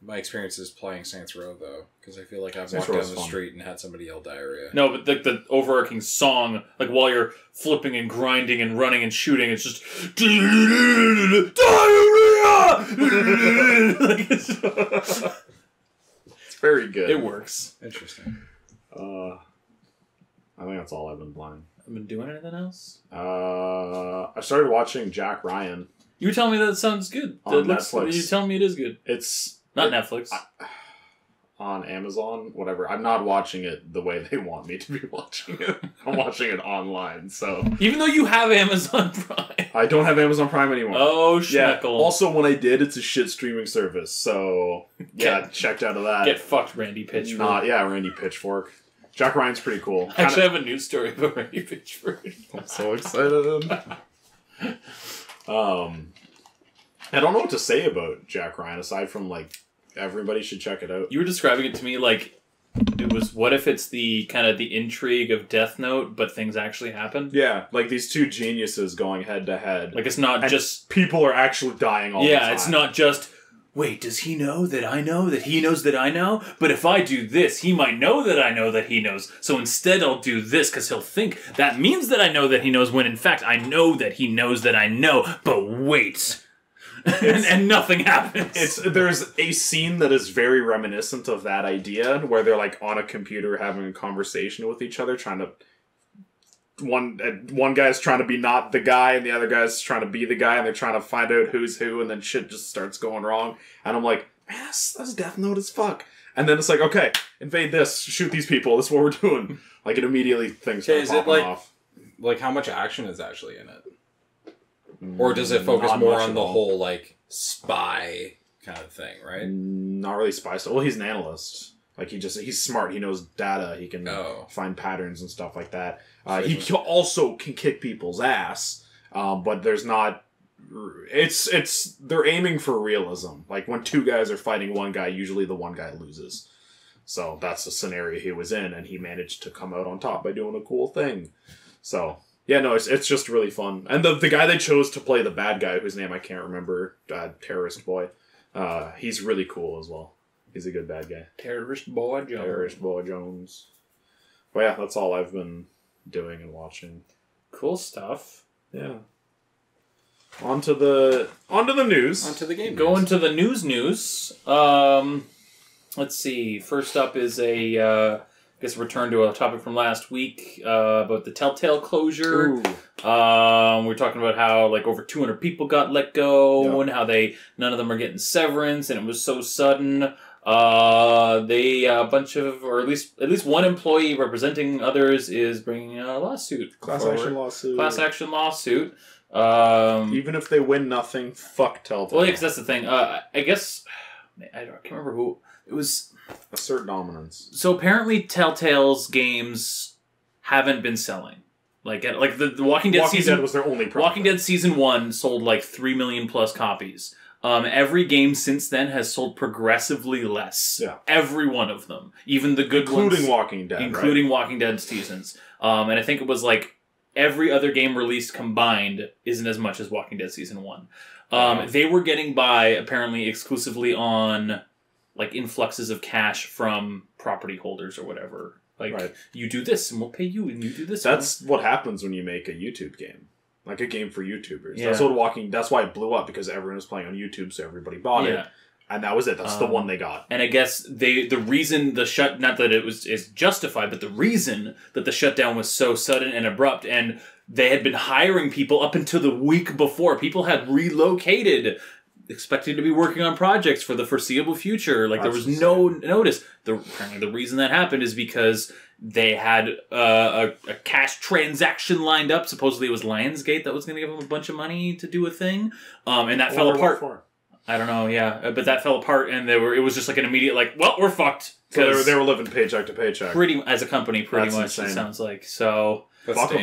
my experiences playing Saints Row though, because I feel like I've walked down the street and had somebody yell diarrhea. No, but the overarching song, like while you're flipping and grinding and running and shooting, it's just diarrhea. It's very good. It works. Interesting. I think that's all I've been playing. I've been doing anything else? I started watching Jack Ryan. You tell me that sounds good. On Netflix. You tell me it is good. It's not Netflix. On Amazon, whatever. I'm not watching it the way they want me to be watching it. I'm watching it online, so... Even though you have Amazon Prime. I don't have Amazon Prime anymore. Oh, schmeckle. Yeah. Also, when I did, it's a shit streaming service, so... Yeah, checked out of that. Get fucked, Randy Pitchford. Randy Pitchfork. Jack Ryan's pretty cool. I actually have a news story about Randy Pitchford. I'm so excited. I don't know what to say about Jack Ryan, aside from, like, everybody should check it out. You were describing it to me like it was, what if it's the kind of the intrigue of Death Note, but things actually happen? Yeah, like these 2 geniuses going head to head. Like it's not just... People are actually dying all the time. Yeah, it's not just... Wait, does he know that I know that he knows that I know? But if I do this, he might know that I know that he knows. So instead I'll do this because he'll think that means that I know that he knows when in fact I know that he knows that I know. But wait. and nothing happens. There's a scene that is very reminiscent of that idea where they're like on a computer having a conversation with each other trying to... One guy's trying to be not the guy, and the other guy's trying to be the guy, and they're trying to find out who's who, and then shit just starts going wrong. And I'm like, man, that's Death Note as fuck. And then it's like, okay, invade this, shoot these people, this is what we're doing. Like, it immediately things start popping off. Like, how much action is actually in it? Or does it focus more on the whole, like, spy kind of thing, right? Not really spy stuff. Well, he's an analyst. Like, he's smart, he knows data, he can find patterns and stuff like that. He also can kick people's ass, but there's not... They're aiming for realism. Like, when 2 guys are fighting one guy, usually the one guy loses. So, that's the scenario he was in, and he managed to come out on top by doing a cool thing. So, Yeah, no, it's just really fun. And the guy they chose to play the bad guy, whose name I can't remember, Terrorist Boy, he's really cool as well. He's a good bad guy. Terrorist Boy Jones. Terrorist Boy Jones. Well, yeah, that's all I've been doing and watching. Cool stuff. Yeah. On to the news. On to the game. Going to the news. Let's see. First up is a return to a topic from last week about the Telltale closure. Ooh. We're talking about how like over 200 people got let go and how none of them are getting severance, and it was so sudden. A bunch of, or at least one employee representing others is bringing a lawsuit. Class action lawsuit. Even if they win nothing, fuck Telltale. Well, yeah, because that's the thing. I guess I can't remember who it was. Assert dominance. So apparently, Telltale's games haven't been selling. Like the Walking Dead season. Dead was their only product. Walking Dead season 1 sold like 3 million plus copies. Every game since then has sold progressively less. Yeah. Every one of them. Even the good ones. Including Walking Dead. Including Walking Dead seasons. And I think it was like every other game released combined isn't as much as Walking Dead season 1. They were getting by apparently exclusively on like influxes of cash from property holders or whatever. Like, you do this and we'll pay you, and you do this. That's what happens when you make a YouTube game. Like a game for YouTubers. Yeah. That's why it blew up, because everyone was playing on YouTube, so everybody bought it. And that was it. That's the one they got. And I guess the reason not that it is justified, but the reason that the shutdown was so sudden and abrupt, and they had been hiring people up until the week before. People had relocated, expecting to be working on projects for the foreseeable future. Like, there was no notice. Apparently the reason that happened is because they had a cash transaction lined up. Supposedly it was Lionsgate that was going to give them a bunch of money to do a thing. And that fell apart. I don't know, yeah. But that fell apart, and it was just like an immediate, like, well, we're fucked. So they were living paycheck to paycheck. As a company, pretty much, insane. It sounds like. So,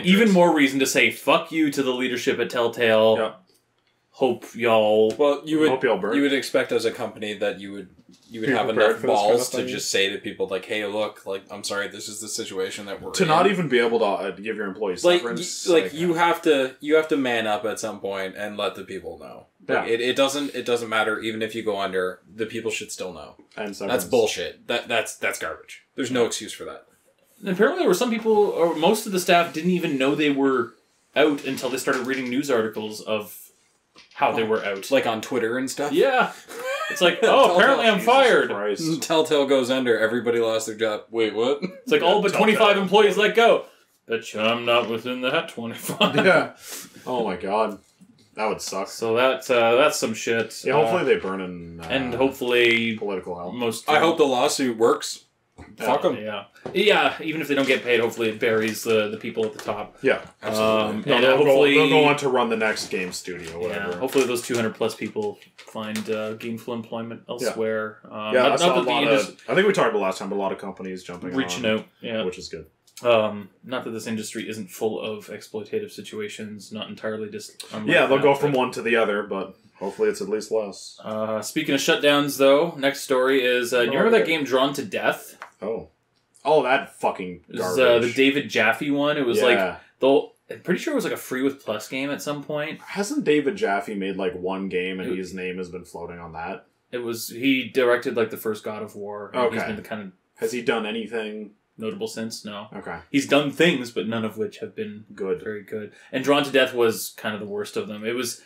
even more reason to say fuck you to the leadership at Telltale. Yep. Hope y'all... Well, you would expect as a company that you would have enough balls to just say to people, like, hey, look, like, I'm sorry, this is the situation that we're in. To not even be able to give your employees severance. You have to man up at some point and let the people know. Like, it doesn't matter, even if you go under, the people should still know. And that's bullshit. That's garbage. There's no excuse for that. And apparently there were some people, or most of the staff didn't even know they were out until they started reading news articles of how they were out. Like on Twitter and stuff? Yeah. It's like, oh, apparently I'm fired. Telltale goes under, everybody lost their job. Wait, what? It's like, all but 25 employees let go. Bet you I'm not within that 25. Yeah. Oh my god. That would suck. So that's some shit. Yeah, hopefully they burn in... and hopefully... political help. I hope the lawsuit works. Fuck them. Yeah. Yeah, even if they don't get paid, hopefully it buries the people at the top. Yeah, absolutely. And hopefully... They'll go on to run the next game studio, whatever. Yeah, hopefully those 200 plus people find gainful employment elsewhere. I think we talked about last time, but a lot of companies reaching out, yeah, which is good. Not that this industry isn't full of exploitative situations, not entirely they'll go from one to the other, but hopefully it's at least less. Speaking of shutdowns, though, next story is, you remember that game Drawn to Death? Oh, that fucking garbage. It was the David Jaffe one. It was I'm pretty sure it was like a free with plus game at some point. Hasn't David Jaffe made like one game and his name has been floating on that? He directed like the first God of War. Okay. He's been the kind of... Has he done anything notable since? No. Okay. He's done things, but none of which have been very good. And Drawn to Death was kind of the worst of them. It was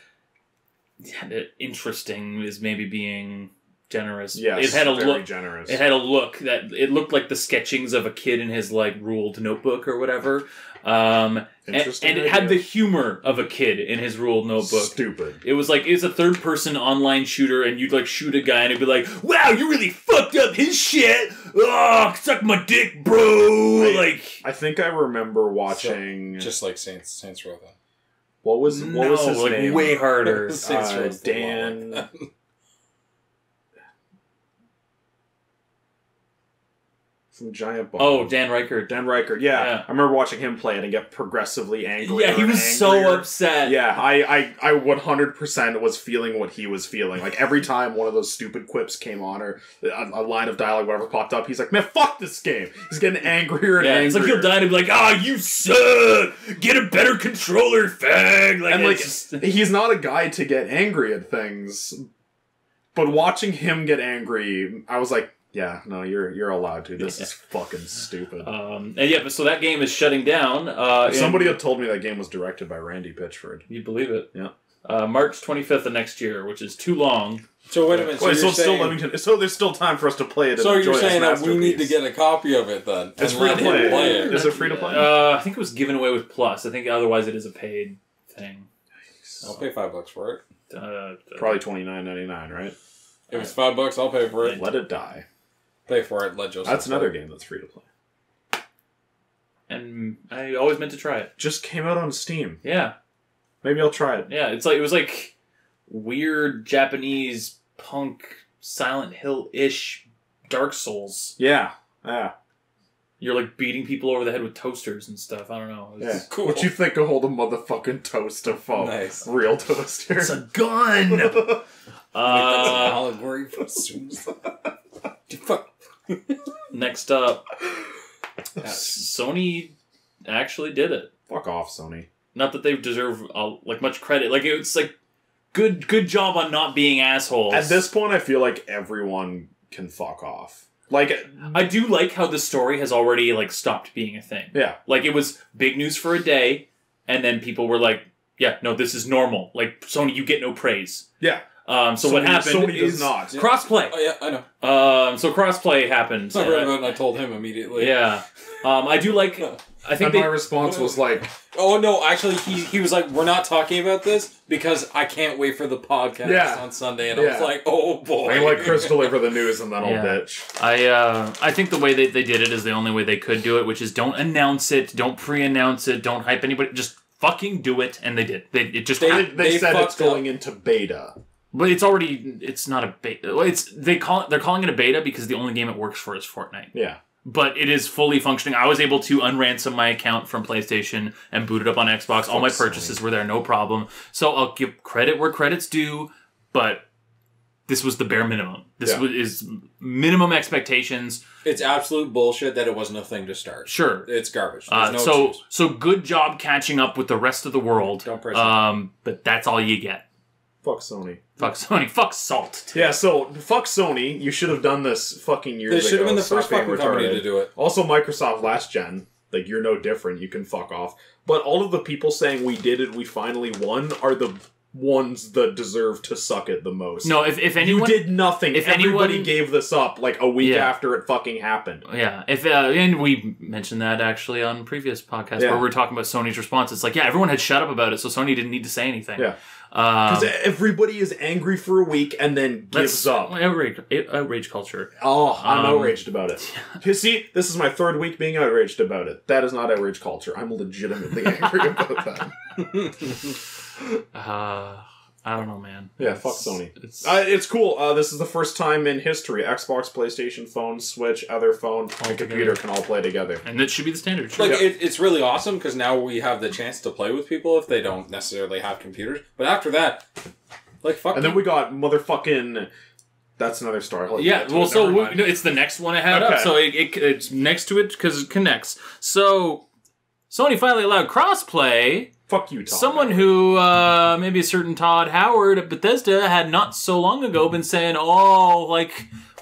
interesting, is maybe being generous. Yes, it had a very generous. It had a look that it looked like the sketchings of a kid in his like ruled notebook or whatever. And it had the humor of a kid in his ruled notebook. Stupid. It was like, it's a third-person online shooter, and you'd like shoot a guy, and it'd be like, "Wow, you really fucked up his shit. Oh, suck my dick, bro." I think I remember watching just like Saints Row. Then what was his name? Way harder. Dan. from Giant Bomb. Oh, Dan Reichert. Dan Reichert, yeah. I remember watching him play it and get progressively angry. Yeah, he was so upset. Yeah, I 100% was feeling what he was feeling. Like, every time one of those stupid quips came on, or a line of dialogue, whatever, popped up, he's like, man, fuck this game. He's getting angrier and angrier. It's like he'll die and be like, ah, you suck! Get a better controller, fag! Like, and, like, he's not a guy to get angry at things, but watching him get angry, I was like, yeah, no, you're allowed to. This is fucking stupid. But so that game is shutting down. Somebody had told me that game was directed by Randy Pitchford. You believe it? Yeah. March 25th of next year, which is too long. So wait a minute. So it's still Leamington. So there's still time for us to play it. So you're saying that we need to get a copy of it then? It's free to play. Is it free to play? I think it was given away with Plus. I think otherwise it is a paid thing. I'll pay $5 for it. Probably $29.99, right? If it's $5, I'll pay for it. Let it die. Pay for it. Let Joseph. That's another game that's free to play. And I always meant to try it. Just came out on Steam. Yeah. Maybe I'll try it. Yeah, it was like weird Japanese punk Silent Hill-ish Dark Souls. Yeah. Yeah. You're like beating people over the head with toasters and stuff. I don't know. Yeah. Cool. What you think of hold a motherfucking toaster for? Nice. Real toaster. It's a gun! That's an allegory for fuck. Next up, Sony actually did it. Fuck off, Sony. Not that they deserve much credit. Like, it's like good job on not being assholes. At this point, I feel like everyone can fuck off. Like, I do like how the story has already stopped being a thing. Yeah. Like, it was big news for a day, and then people were like, "Yeah, no, this is normal." Like, Sony, you get no praise. Yeah. So what happened Sony is does not. Crossplay. Oh, yeah, I know. So crossplay happened. I read about it and I told him immediately. Yeah. I do like... I think my response was like... Oh, no, actually, he was like, we're not talking about this because I can't wait for the podcast on Sunday. And I was like, oh, boy. I let Chris deliver the news and then I'll bitch. I think the way they did it is the only way they could do it, which is don't announce it, don't pre-announce it, don't hype anybody, just fucking do it, and they did. They said it's going into beta. But it's not a beta. They're calling it a beta because the only game it works for is Fortnite. Yeah. But it is fully functioning. I was able to unransom my account from PlayStation and boot it up on Xbox. All my purchases were there, no problem. So I'll give credit where credit's due, but this was the bare minimum. This is minimum expectations. It's absolute bullshit that it wasn't a thing to start. Sure. It's garbage. So good job catching up with the rest of the world. Don't press it. But that's all you get. Fuck Sony. Fuck Sony. Fuck Salt. Too. Yeah, so fuck Sony. You should have done this fucking years ago. They should have been the first fucking company to do it. Also, Microsoft last gen. Like, you're no different. You can fuck off. But all of the people saying we did it, we finally won, are the ones that deserve to suck it the most. No, if anyone... You did nothing. If everybody gave this up, like, a week after it fucking happened. Yeah. And we mentioned that, actually, on previous podcasts, where we were talking about Sony's response. It's like, everyone had shut up about it, so Sony didn't need to say anything. Yeah. Because everybody is angry for a week and then gives up. Outrage culture. Oh, I'm outraged about it. You see, this is my third week being outraged about it. That is not outrage culture. I'm legitimately angry about that. I don't know, man. Yeah, fuck Sony. It's cool. This is the first time in history Xbox, PlayStation, phone, Switch, other phone, and computer can all play together. And that should be the standard. Like, it's really awesome because now we have the chance to play with people if they don't necessarily have computers. But after that, fuck. And then we got motherfucking... That's another story. It's the next one I had up. So it's next to it because it connects. So Sony finally allowed crossplay. Fuck you, Todd. Someone who, maybe a certain Todd Howard at Bethesda had not so long ago been saying,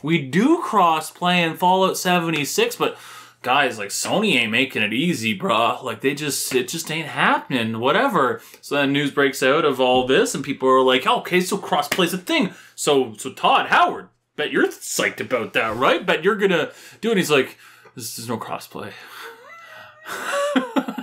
we do cross-play in Fallout 76, but guys, Sony ain't making it easy, bruh. It just ain't happening, whatever. So then news breaks out of all this, and people are like, okay, so cross-play's a thing. So Todd Howard, bet you're psyched about that, right? Bet you're gonna do it. He's like, there's no cross-play.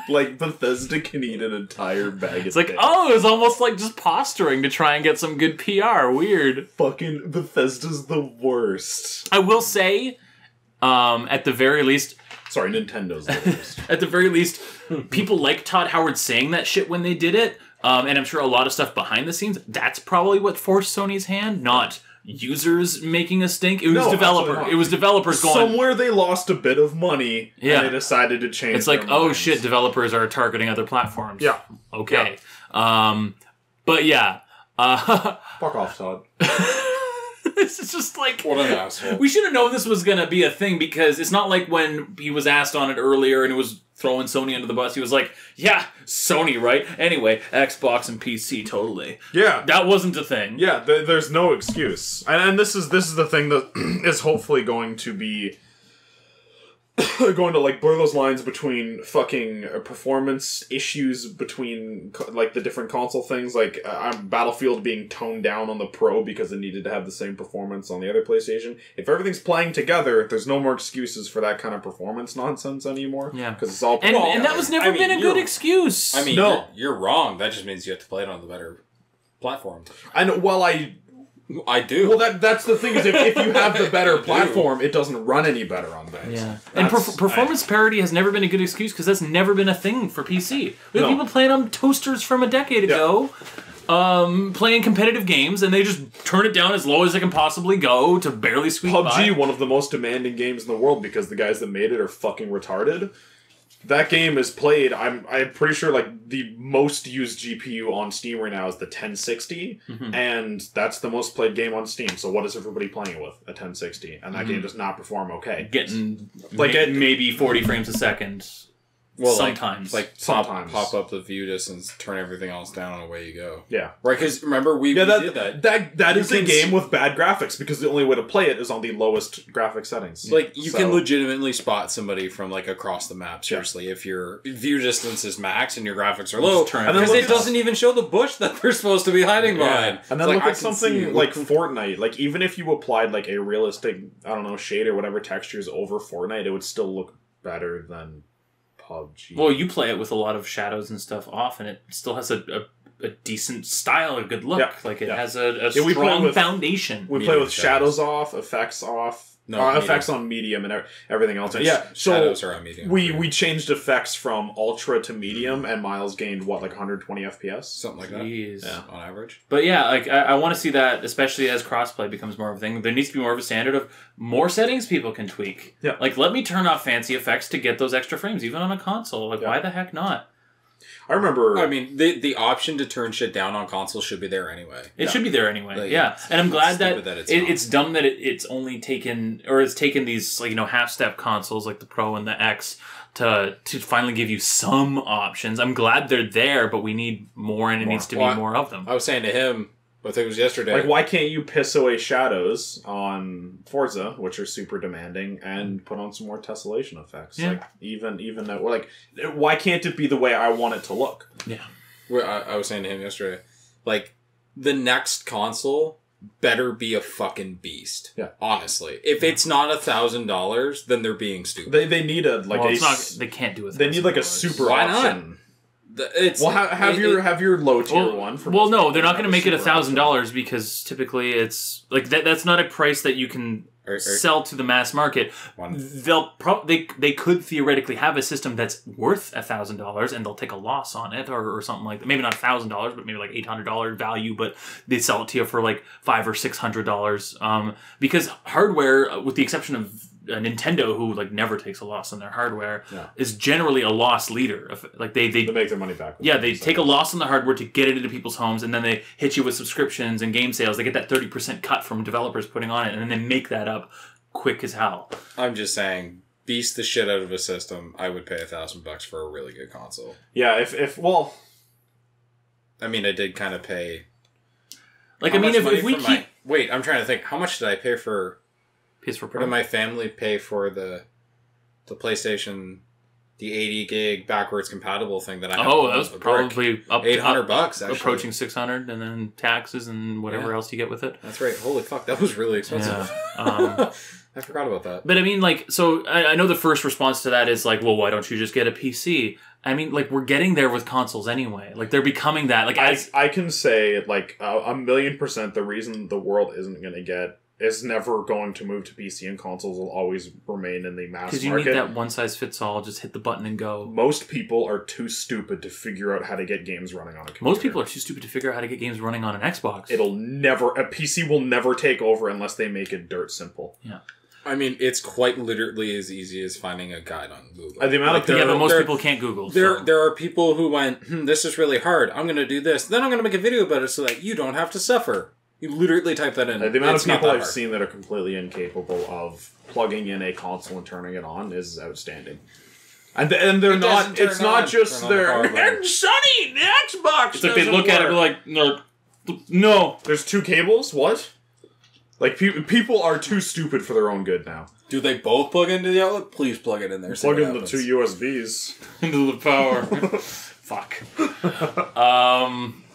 Bethesda can eat an entire bag of it was almost just posturing to try and get some good PR. Weird. Fucking Bethesda's the worst. I will say, at the very least... Sorry, Nintendo's the worst. At the very least, people like Todd Howard saying that shit when they did it, and I'm sure a lot of stuff behind the scenes, that's probably what forced Sony's hand, not users making a stink. It was No, developer. absolutely not. It was developers going. Somewhere they lost a bit of money, Yeah. and they decided to change. It's like, their oh minds. shit, developers are targeting other platforms. Yeah. Okay. But yeah. Fuck off, Todd. It's just like, What an asshole. we should have known this was gonna be a thing, because it's not like when he was asked on it earlier and it was throwing Sony under the bus. He was like, "Yeah, Sony, right? Anyway, Xbox and PC, totally." Yeah. That wasn't a thing. Yeah, there's no excuse, and this is the thing that is hopefully going to be going to like blur those lines between fucking performance issues between like the different console things, like Battlefield being toned down on the Pro because it needed to have the same performance on the other PlayStation. If everything's playing together, there's no more excuses for that kind of performance nonsense anymore. Yeah, because it's all and that was never been a good excuse. I mean, No. you're wrong. That just means you have to play it on the better platform. I know. Well, I do. Well, that's the thing is if you have the better platform, it doesn't run any better on things. Yeah, and performance parity has never been a good excuse, because that's never been a thing for PC. We have people playing on toasters from a decade ago, playing competitive games, and they just turn it down as low as it can possibly go to barely squeak by. PUBG, one of the most demanding games in the world because the guys that made it are fucking retarded. That game is played, I'm pretty sure, like, the most used GPU on Steam right now is the 1060, and that's the most played game on Steam. So what is everybody playing it with? A 1060, and that game does not perform okay. Getting Like, maybe 40 frames a second. Well, sometimes. Sometimes. Pop up the view distance, turn everything else down, and away you go. Yeah. Right, because remember, we did that. That is You a can game with bad graphics, because the only way to play it is on the lowest graphic settings. Like, you can legitimately spot somebody from, like, across the map, seriously, if your view distance is max and your graphics are low. turn And then Because look it at- doesn't even show the bush that they're supposed to be hiding behind. And then It's look like, at I can something see- like Fortnite. Like, even if you applied, like, a realistic, I don't know, shade or whatever textures over Fortnite, it would still look better than PUBG. Well, you play it with a lot of shadows and stuff off, and it still has a decent style, a good look. Yeah. Like, it Yeah. has a we play strong with- foundation. we play medium with shadows off, effects off, effects on medium, and everything else. Yeah, so shadows are on medium. we changed effects from ultra to medium, and Miles gained what, like 120 FPS, Something like that. Jeez. Yeah. On average. But yeah, like I want to see that, especially as crossplay becomes more of a thing. There needs to be more of a standard of more settings people can tweak. Yeah. Like, let me turn off fancy effects to get those extra frames, even on a console. Like, Yeah. why the heck not? I remember. I mean, the option to turn shit down on console should be there anyway. It should be there anyway. Like, yeah, and I'm glad it's that, stupid that it's not. it's dumb that it's only taken, or it's taken these, like, half-step consoles like the Pro and the X to finally give you some options. I'm glad they're there, but we need more, and it needs to be Well, more of them. I was saying to him, I think it was yesterday. like, why can't you piss away shadows on Forza, which are super demanding, and put on some more tessellation effects? Yeah. Like, even though, like, why can't it be the way I want it to look? Yeah. I was saying to him yesterday, like, the next console better be a fucking beast. Yeah. Honestly. If it's not $1,000, then they're being stupid. They need a like Well, a it's not, they can't do it. they need like a super Why not? option. It's, Well, have your low tier one. For well, most no, people, they're not have going to a make it super option. $1,000 because typically it's like that's not a price that you can sell to the mass market. They could theoretically have a system that's worth $1,000 and they'll take a loss on it or something like that. Maybe not $1,000, but maybe like $800 value, but they sell it to you for like $500 or $600. Because hardware, with the exception of Nintendo, who like never takes a loss on their hardware, is generally a loss leader. Like they make their money back. Yeah, they take a loss on the hardware to get it into people's homes, and then they hit you with subscriptions and game sales. They get that 30% cut from developers putting on it, and then they make that up quick as hell. I'm just saying, beast the shit out of a system. I would pay $1,000 for a really good console. Yeah, if well, I mean, I did kind of pay. Like, How I mean, much money if we for keep my- wait, I'm trying to think. How much did I pay for? PS4 What Pro, did my family pay for the PlayStation, the 80 gig backwards compatible thing that I have? that was probably up $800 actually. approaching 600, and then taxes and whatever else you get with it. That's right. Holy fuck, that was really expensive. Yeah. I forgot about that. But I mean, like, so I know the first response to that is like, well, why don't you just get a PC? I mean, like, we're getting there with consoles anyway. Like, they're becoming that. Like, I can say like 1,000,000% the reason the world isn't going to get is never going to move to PC, and consoles will always remain in the mass market. Because you need that one-size-fits-all, just hit the button and go. Most people are too stupid to figure out how to get games running on a computer. Most people are too stupid to figure out how to get games running on an Xbox. A PC will never take over unless they make it dirt simple. Yeah. I mean, it's quite literally as easy as finding a guide on Google. The amount of but most people can't Google. There are people who went, this is really hard. I'm going to do this. Then I'm going to make a video about it so that you don't have to suffer. You literally type that in. The amount of people I've seen that are completely incapable of plugging in a console and turning it on is outstanding. And they're not. It's not just their. And Sonny, the Xbox. It's like they look at it and they're like, no. There's 2 cables. What? Like people are too stupid for their own good now. Do they both plug into the outlet? Please plug it in there. Plug in the 2 USBs into the power. Fuck.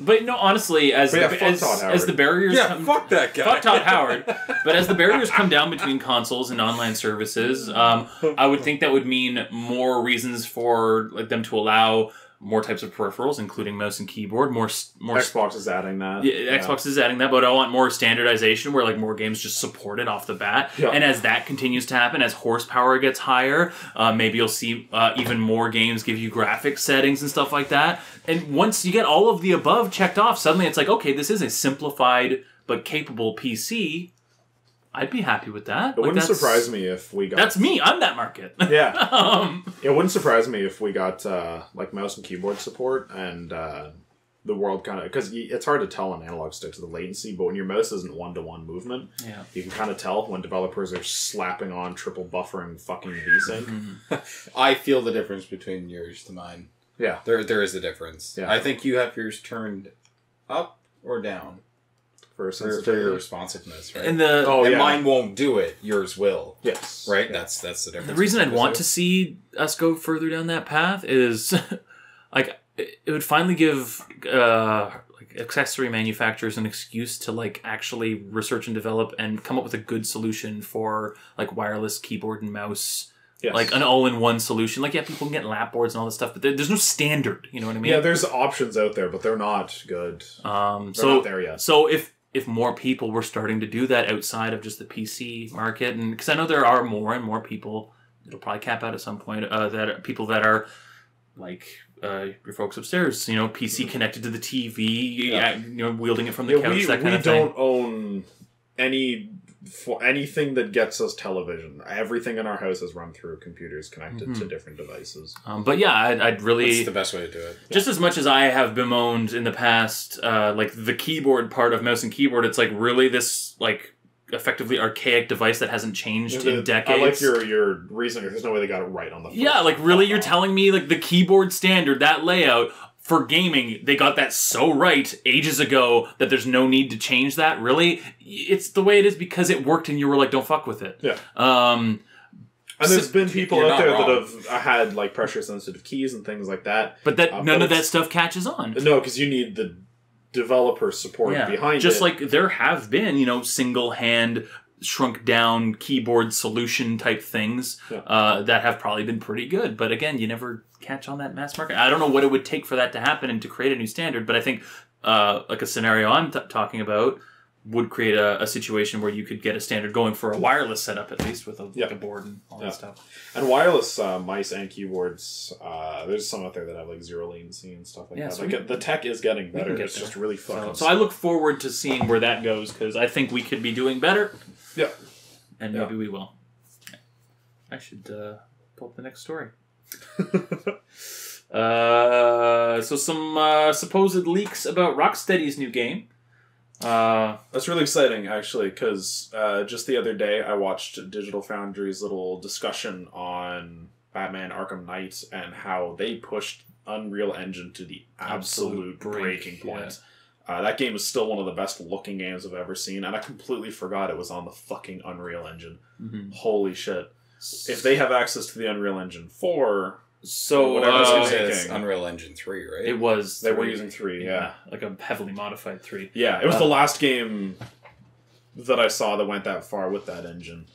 But no, honestly, as the barriers fuck that guy. Fuck Todd Howard. But as the barriers come down between consoles and online services, I would think that would mean more reasons for them to allow more types of peripherals, including mouse and keyboard. More Xbox is adding that. Yeah, Xbox is adding that, but I want more standardization where more games just support it off the bat. Yeah. And as that continues to happen, as horsepower gets higher, maybe you'll see even more games give you graphics settings and stuff like that. And once you get all of the above checked off, suddenly it's like, okay, this is a simplified but capable PC. I'd be happy with that. It wouldn't surprise me if we got... That's me. I'm that market. Yeah. It wouldn't surprise me if we got mouse and keyboard support and the world kind of... Because it's hard to tell on analog sticks with the latency, but when your mouse isn't one-to-one movement, you can kind of tell when developers are slapping on triple buffering fucking VSync. I feel the difference between yours to mine. Yeah. There is a difference. Yeah. I think you have yours turned up or down. For your responsiveness, right? And mine won't do it. Yours will. Yes. Right? Yeah. That's the difference. The reason I'd want to see us go further down that path is it would finally give accessory manufacturers an excuse to actually research and develop and come up with a good solution for wireless keyboard and mouse. Yes. An all-in-one solution. People can get lap boards and all this stuff, but there's no standard. You know what I mean? Yeah, there's options out there, but they're not good. They're not there yet. So if more people were starting to do that outside of just the PC market, and because I know there are more and more people, it'll probably cap out at some point, that are people that are your folks upstairs, PC connected to the TV, wielding it from the couch, that kind of thing. We don't own anything that gets us television. Everything in our house is run through computers connected to different devices. But yeah, I'd really... That's the best way to do it. Just as much as I have bemoaned in the past, the keyboard part of mouse and keyboard, it's really this, effectively archaic device that hasn't changed in decades. I like your reasoning. There's no way they got it right on the first. Yeah, really, you're telling me, the keyboard standard, that layout... For gaming, they got that so right ages ago that there's no need to change that. Really, it's the way it is because it worked and you were don't fuck with it. Yeah. And there's been people out there that have had pressure-sensitive keys and things like that. But none of that stuff catches on. No, because you need the developer support behind it. Just there have been, single-hand shrunk down keyboard solution type things that have probably been pretty good. But again, you never catch on that mass market. I don't know what it would take for that to happen and to create a new standard, but I think a scenario I'm talking about would create a situation where you could get a standard going for a wireless setup, at least with a board and all that stuff. And wireless mice and keyboards, there's some out there that have zero latency and stuff like that. So the tech is getting better. It's just really fucking. So I look forward to seeing where that goes because I think we could be doing better. Yeah. And maybe we will. I should pull up the next story. So some supposed leaks about Rocksteady's new game. That's really exciting, actually, because just the other day I watched Digital Foundry's little discussion on Batman Arkham Knight and how they pushed Unreal Engine to the absolute breaking point. That game is still one of the best looking games I've ever seen, and I completely forgot it was on the fucking Unreal Engine. Mm-hmm. Holy shit. If they have access to the Unreal Engine 4... So whatever it's Unreal Engine 3, right? It was. They were using 3, yeah. A heavily modified 3. Yeah, it was the last game that I saw that went that far with that engine.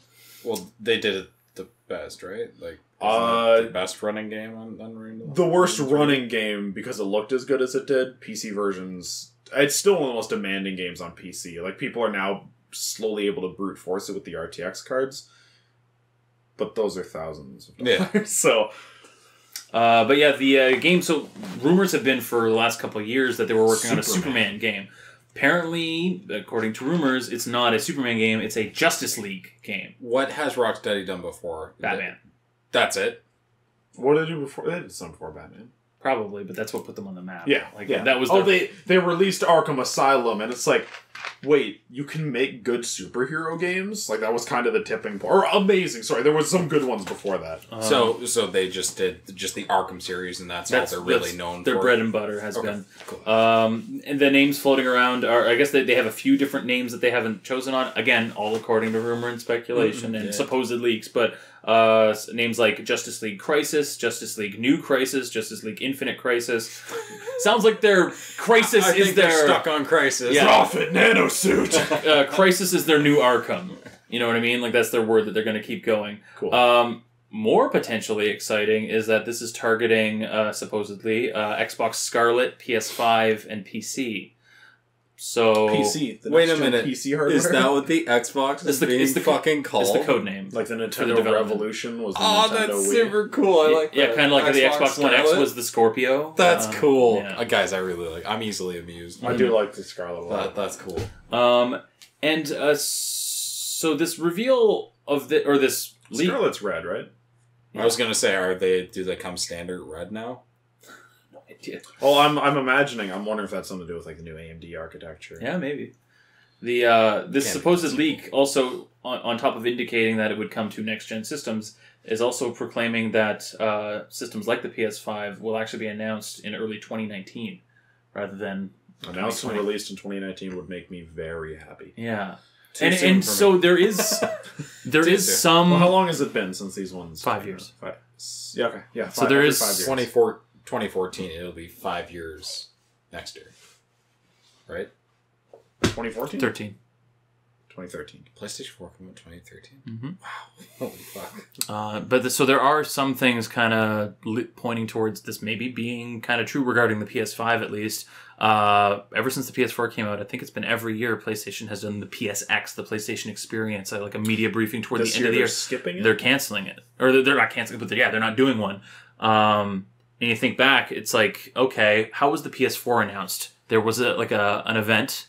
Well, they did it the best, right? The best running game on Unreal? The worst running game because it looked as good as it did. PC versions... It's still one of the most demanding games on PC. People are now slowly able to brute force it with the RTX cards. But those are thousands of dollars. Yeah. So... but yeah, the game, so rumors have been for the last couple of years that they were working on a Superman game. Apparently, according to rumors, it's not a Superman game, it's a Justice League game. What has Rocksteady done before? Batman. That's it? What did they do before? They did something before Batman. Probably, but that's what put them on the map. Yeah. Like, yeah. that was they released Arkham Asylum, and it's like, wait, you can make good superhero games? Like, that was kind of the tipping point. Or amazing, sorry, there was some good ones before that. So they just did the Arkham series, and that's all they're really known their for? bread and butter has been. Cool. And the names floating around are, I guess they have a few different names that they haven't chosen on. Again, all according to rumor and speculation and supposed leaks, but names like Justice League Crisis, Justice League New Crisis, Justice League Infinite Crisis. Sounds like their Crisis I is think their... they're stuck on Crisis. Yeah. Profit nanosuit! Crisis is their new Arkham. You know what I mean? Like, that's their word that they're going to keep going. Cool. More potentially exciting is that this is targeting, supposedly, Xbox Scarlet, PS5, and PC. So... PC. Wait a minute. PC hardware? Is that what the Xbox is being fucking called? It's the code name. Like the the Nintendo development. Revolution was the Oh, Nintendo that's Wii. super cool. I like that. Yeah, kind of like the Xbox One X Scarlet. was the Scorpio. That's cool. Yeah. Guys, I really like. I'm easily amused. I do like the Scarlet one. That's cool. So this reveal of this leak... Scarlet's red, right? I was gonna say, do they come standard red now? No idea. Well, I'm imagining. I'm wondering if that's something to do with like the new AMD architecture. Yeah, maybe. The this Can't supposed be leak also, on top of indicating that it would come to next-gen systems, is also proclaiming that systems like the PS5 will actually be announced in early 2019, rather than Announced and 2020. released in 2019 would make me very happy. Yeah. Too soon And for so me. there is Too soon. some... Well, how long has it been since these ones? 5 years. Yeah, okay. Yeah, So there every is 5 years. 2014. It'll be 5 years next year, right? 2014? 13. 2013. PlayStation 4 came out 2013. Mm-hmm. Wow, holy fuck! So there are some things kind of pointing towards this maybe being kind of true regarding the PS5 at least. Ever since the PS4 came out, I think it's been every year PlayStation has done the PSX, the PlayStation Experience, like a media briefing toward This the end of the they're year. skipping it? They're canceling it, or they're not canceling it, but they're not doing one. And you think back, it's like, okay, how was the PS4 announced? There was an event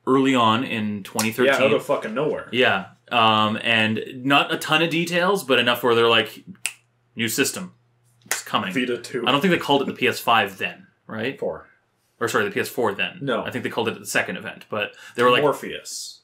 early on in 2013. Yeah, out of fucking nowhere. Yeah. And not a ton of details, but enough where they're like, new system. It's coming. Vita 2. I don't think they called it the PS5 then, right? 4. Or sorry, the PS4 then. No. I think they called it at the second event, but they were like... Morpheus.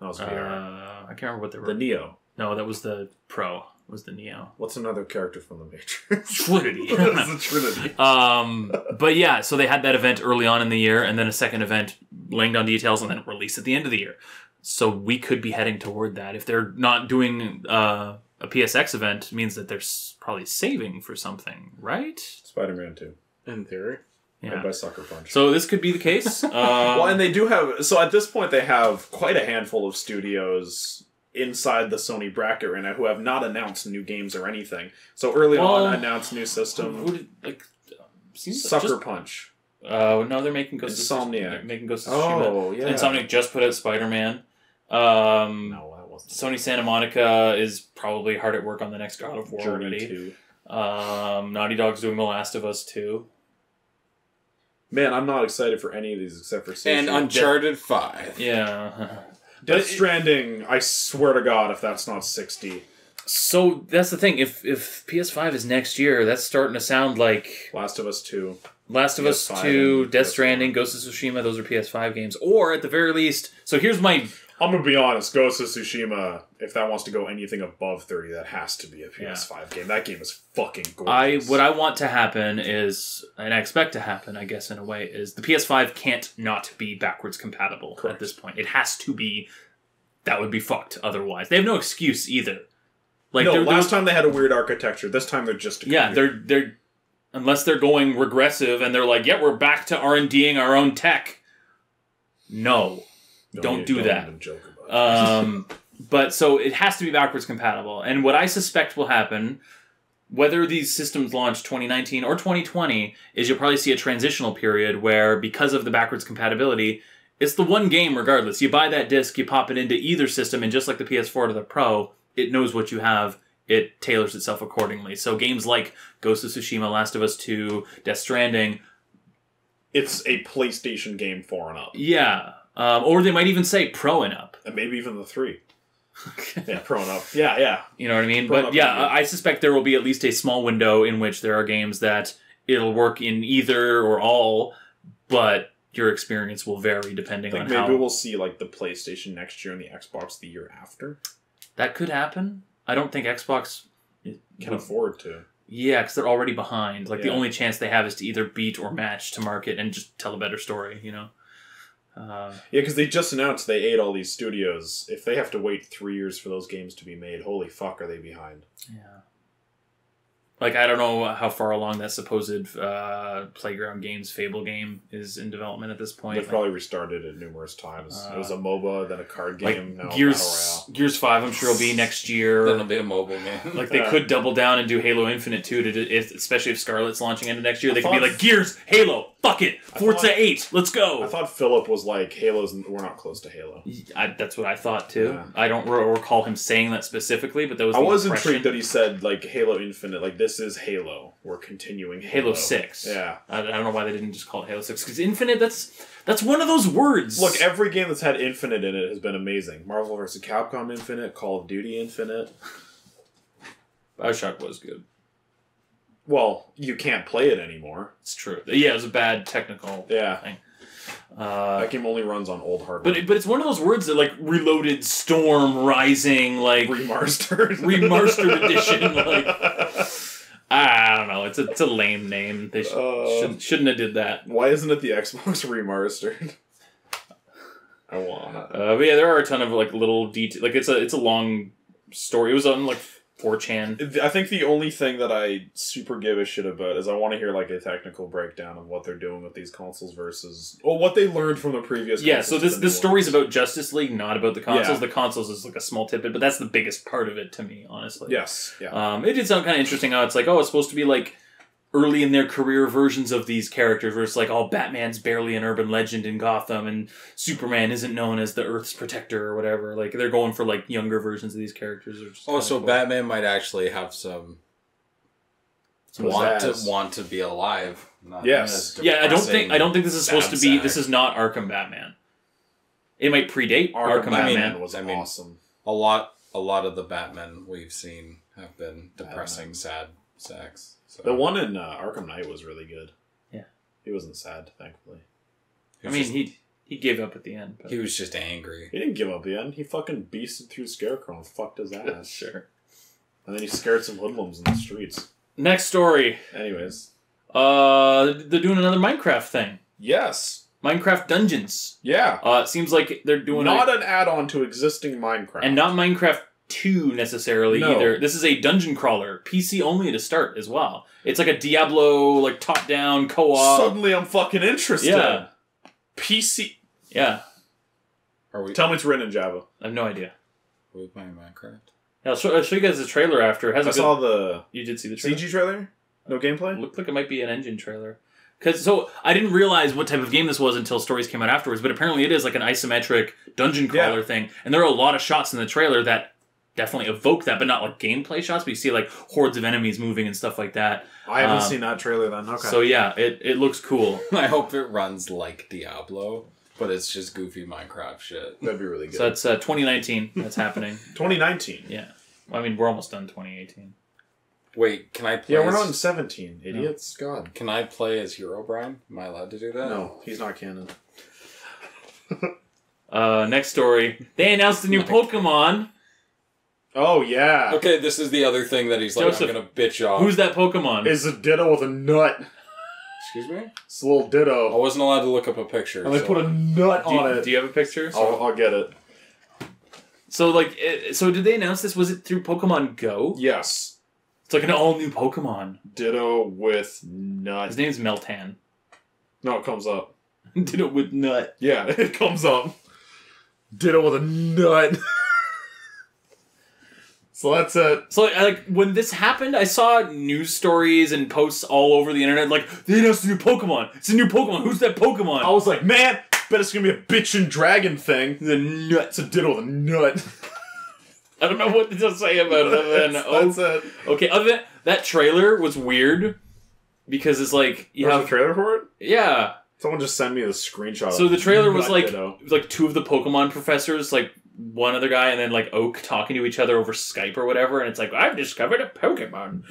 That was VR. I can't remember what they were. The Neo. No, that was the Pro. Was the Neo. What's another character from the Matrix? Trinity. That's the Trinity. But yeah, so they had that event early on in the year, and then a second event laying down details, and then release at the end of the year. So we could be heading toward that. If they're not doing a PSX event, it means that they're probably saving for something, right? Spider-Man 2. In theory, Yeah. Made by Sucker Punch. So this could be the case. Well, and they do have... So at this point, they have quite a handful of studios inside the Sony bracket right now who have not announced new games or anything. So early on, announced new system. Sucker Punch. No, they're making Ghost Insomniac. They're making Ghost of Tsushima. Oh, yeah. Insomniac just put out Spider-Man. No, that wasn't. Sony Santa Monica is probably hard at work on the next God of War Journey already. 2. Naughty Dog's doing The Last of Us 2. Man, I'm not excited for any of these except for Sushi. and Uncharted 5. Yeah. Death Stranding, I swear to God, if that's not 60. So that's the thing. If PS5 is next year, that's starting to sound like Last of Us 2. Last of Us PS5 2, and Death PS4. Stranding, Ghost of Tsushima. Those are PS5 games, or at the very least. So here's my. I'm gonna be honest, Ghost of Tsushima, if that wants to go anything above 30, that has to be a PS5 game. That game is fucking gorgeous. What I want to happen is, and I expect to happen, I guess in a way, is the PS5 can't not be backwards compatible Correct. at this point. It has to be. That would be fucked otherwise. They have no excuse either. Like no, they're- last time they had a weird architecture. This time they're just a yeah, computer. they're unless they're going regressive and they're like, yeah, we're back to R&Ding our own tech. No, don't do that. Even joke about it. But so it has to be backwards compatible. And what I suspect will happen, whether these systems launch 2019 or 2020, is you'll probably see a transitional period where, because of the backwards compatibility, It's the one game regardless. You buy that disc, you pop it into either system, and just like the PS4 to the Pro, it knows what you have. It tailors itself accordingly. So games like Ghost of Tsushima, Last of Us 2, Death Stranding... It's a PlayStation game 4 and up. Yeah. Or they might even say Pro and up. And maybe even the 3. Yeah, Pro and up. Yeah. You know what I mean? Pro But yeah, I suspect there will be at least a small window in which there are games that it'll work in either or all, but your experience will vary depending on how... Maybe we'll see like the PlayStation next year and the Xbox the year after. That could happen. I don't think Xbox... Can afford to. Yeah, because they're already behind. Like, the only chance they have is to either beat or match to market and just tell a better story, you know? Yeah, because they just announced they ate all these studios. If they have to wait 3 years for those games to be made, holy fuck, are they behind? Yeah. Like, I don't know how far along that supposed Playground Games Fable game is in development at this point. They've probably restarted it numerous times. It was a MOBA, then a card game, now Gears 5, I'm sure, will be next year. Then it'll be a mobile game. Like, they could double down and do Halo Infinite too, especially if Scarlet's launching into next year. They could be like, Gears, Halo, fuck it, Forza 8, let's go. I thought Philip was like, we're not close to Halo. That's what I thought too. Yeah. I don't recall him saying that specifically, but that was the I was impression. intrigued that he said, like, Halo Infinite, like, this is Halo. We're continuing Halo 6. Yeah. I don't know why they didn't just call it Halo 6, because Infinite, that's one of those words. Look, every game that's had Infinite in it has been amazing. Marvel vs. Capcom Infinite, Call of Duty Infinite. BioShock was good. Well, you can't play it anymore. It's true. Yeah, it was a bad technical thing. That game only runs on old hardware. But it's one of those words that, like, Reloaded, Storm, Rising, like... Remastered. Remastered edition, like... I don't know. It's a lame name. They shouldn't have did that. Why isn't it the Xbox Remastered? I want. But yeah, there are a ton of like little details. Like it's a long story. It was on like 4chan. I think the only thing that I super give a shit about is I want to hear like a technical breakdown of what they're doing with these consoles versus what they learned from the previous. Yeah, so this story's about Justice League, not about the consoles. Yeah. The consoles is like a small tidbit, but that's the biggest part of it to me, honestly. Yes. Yeah. It did sound kind of interesting how it's like, it's supposed to be like early in their career versions of these characters where it's like, Batman's barely an urban legend in Gotham and Superman isn't known as the Earth's protector or whatever. Like, they're going for, like, younger versions of these characters. So cool. Batman might actually have some want to be alive. Yes. Yeah, I don't think this is supposed to be... This is not Arkham Batman. It might predate Arkham Batman. Was awesome. A lot of the Batmen we've seen have been depressing, sad sacks. So. The one in Arkham Knight was really good. Yeah. He wasn't sad, thankfully. He gave up at the end. But... He was just angry. He didn't give up at the end. He fucking beasted through Scarecrow and fucked his ass. Sure. And then he scared some hoodlums in the streets. Next story. Anyways. They're doing another Minecraft thing. Yes. Minecraft Dungeons. Yeah. It seems like they're doing not an add-on to existing Minecraft. And not Minecraft 2 necessarily either. This is a dungeon crawler, PC only to start as well. It's like a Diablo, like top-down co-op. Suddenly I'm fucking interested. Yeah. PC. Yeah. Tell me it's written in Java. I have no idea. Are we playing Minecraft? Yeah, I'll show you guys the trailer after. I saw the... You did see the trailer? CG trailer? No gameplay? Looked like it might be an engine trailer. So I didn't realize what type of game this was until stories came out afterwards, but apparently it is like an isometric dungeon crawler thing. And there are a lot of shots in the trailer that definitely evoke that, but not like gameplay shots, but you see like hordes of enemies moving and stuff like that. I haven't seen that trailer then. Okay. So yeah, it looks cool. I hope it runs like Diablo, but it's just goofy Minecraft shit. That'd be really good. So that's 2019 that's happening. 2019? Yeah. I mean, we're almost done 2018. Wait, can I play? Yeah, we're not in 17, idiots. No. God. Can I play as Herobrine? Am I allowed to do that? No, he's not canon. Next story. They announced a new Pokemon. Oh, yeah. Okay, this is the other thing that he's like, Joseph, I'm gonna bitch off. Who's that Pokemon? It's a Ditto with a nut. Excuse me? It's a little Ditto. I wasn't allowed to look up a picture. And they put a nut on it. Do you have a picture? I'll get it. So, so did they announce this? Was it through Pokemon Go? Yes. It's like an all-new Pokemon. Ditto with nut. His name's Meltan. No, it comes up. Ditto with nut. Yeah, it comes up. Ditto with a nut. So that's it. So, like, when this happened, I saw news stories and posts all over the internet, like, they announced a new Pokemon. It's a new Pokemon. Who's that Pokemon? I was like, man, Bet it's gonna be a bitch and dragon thing. The nuts. It's a ditto with a nut. I don't know what to say about it other than That's it. Okay, other than that trailer was weird because it's like you There's have a trailer for it? yeah. Someone just sent me the screenshot. So the trailer was Nut like ditto. it was like two of the Pokemon professors, like one other guy and then like Oak talking to each other over Skype or whatever, and it's like I've discovered a Pokemon,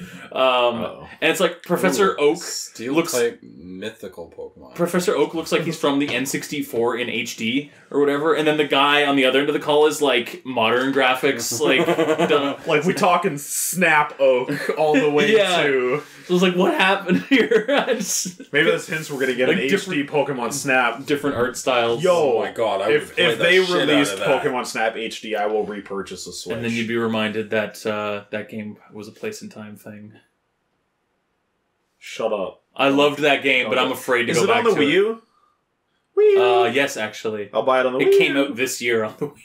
and it's like Professor Oak Steel looks type mythical Pokemon. Professor Oak looks like he's from the N64 in HD or whatever, and then the guy on the other end of the call is like modern graphics, like done. Like we talking Snap Oak all the way Yeah. to. So I was like, what happened here? Maybe that's hints we're gonna get Like an different- HD Pokemon Snap. Different art styles. Yo, Oh my god! I would If play the they shit out released of that. Pokemon Snap HD, I will repurchase a Switch. And then you'd be reminded that that game was a place and time thing. Shut up. I loved that game, but Okay. I'm afraid to Is go it back on the to Wii it. U? Wii U. Yes, actually. I'll buy it on the Wii It U. came out this year on the Wii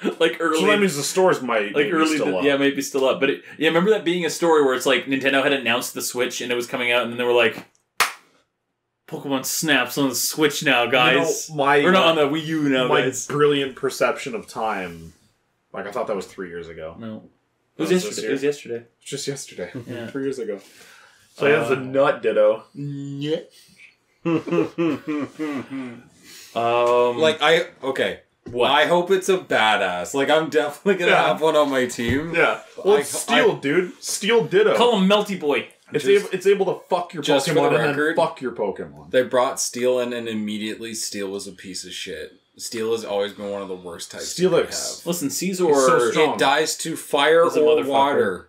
U. Like early. So that means the stores might like maybe early, still up. yeah, maybe still up. But remember that being a story where it's like Nintendo had announced the Switch and it was coming out, and then they were like, "Pokemon Snap's on the Switch now, guys." You know, my or not on the Wii U now, my guys. brilliant perception of time. Like I thought that was 3 years ago. No, it was Was this yesterday. year? It was yesterday. Just yesterday. Yeah. 3 years ago. So yeah, it's a nut ditto. Yeah. Okay. What? I hope it's a badass. Like, I'm definitely gonna Yeah. have one on my team. Yeah. Well, I- it's Steel, dude. Steel ditto. Call him Melty Boy. It's able to fuck your just for the Pokemon and then record- fuck your Pokemon. They brought Steel in, and immediately Steel was a piece of shit. Steel has alalways been one of the worst types to Steelix. Listen, He's so Caesar. strong. It dies to fire He's a or motherfucker. water.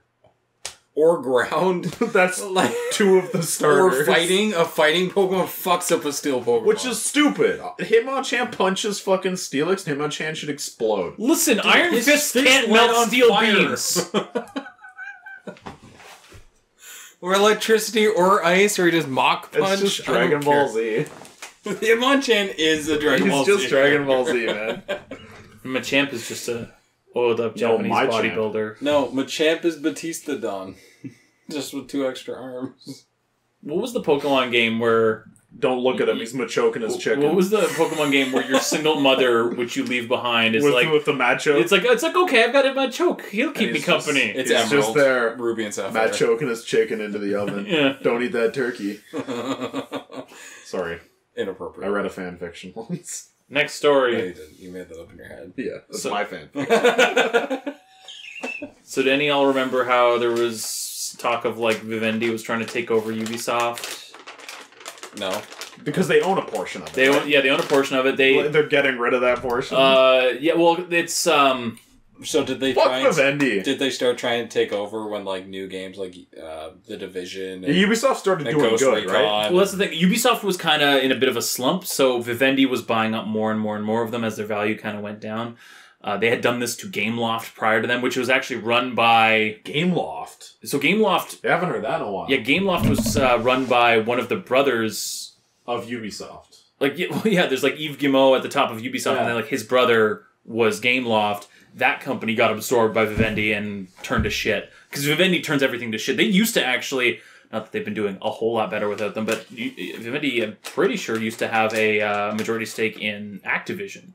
Or ground. That's Like, two of the starters. or fighting. A fighting Pokemon fucks up a Steel Pokemon. Which is stupid. Hitmonchan punches fucking Steelix, and Hitmonchan should explode. Listen, Iron his Fist fist can't lit melt on steel fire. beams. or electricity or ice, or he just Mach Punch. It's just I don't Dragon Ball care. Z. Hitmonchan is a Dragon Ball He's just Z. Dragon Ball Z, man. Machamp is just a oiled up Japanese Machamp. bodybuilder. No, Machamp is Batista Don. Just with 2 extra arms. What was the Pokemon game where... Don't look at him, he's machoking his chicken. What was the Pokemon game where your single mother, which you leave behind, is with, like... with the Machoke? It's like, okay, I've got it in my choke. He'll keep me he's just- company. It's It's Emerald, just there. Ruby and Sapphire. Machoking his chicken into the oven. Yeah. Don't eat that turkey. Sorry. Inappropriate. I read a fan fiction once. Next No, story. you didn't. You made that up in your head. Yeah, that's So- my fan. So do any of y'all remember how there was talk of like Vivendi was trying to take over Ubisoft? No. Because they own a portion of it. They right? own, they own a portion of it. They're getting rid of that portion. Yeah, well, it's So did they Fuck try and, Vivendi. did they start trying to take over when like new games like The Division and, Ubisoft started and doing Ghost good, Recon? right? Well, that's the thing. Ubisoft was kind of in a bit of a slump, so Vivendi was buying up more and more and more of them as their value kind of went down. They had done this to Gameloft prior to them, which was actually run by... Gameloft. So Gameloft... I haven't heard that in a while. Yeah, Gameloft was run by one of the brothers... Of Ubisoft. Like, yeah, there's like Yves Guillemot at the top of Ubisoft, Yeah. and then like his brother was Gameloft. That company got absorbed by Vivendi and turned to shit. Because Vivendi turns everything to shit. They used to actually... Not that they've been doing a whole lot better without them, but Vivendi, I'm pretty sure, used to have a majority stake in Activision.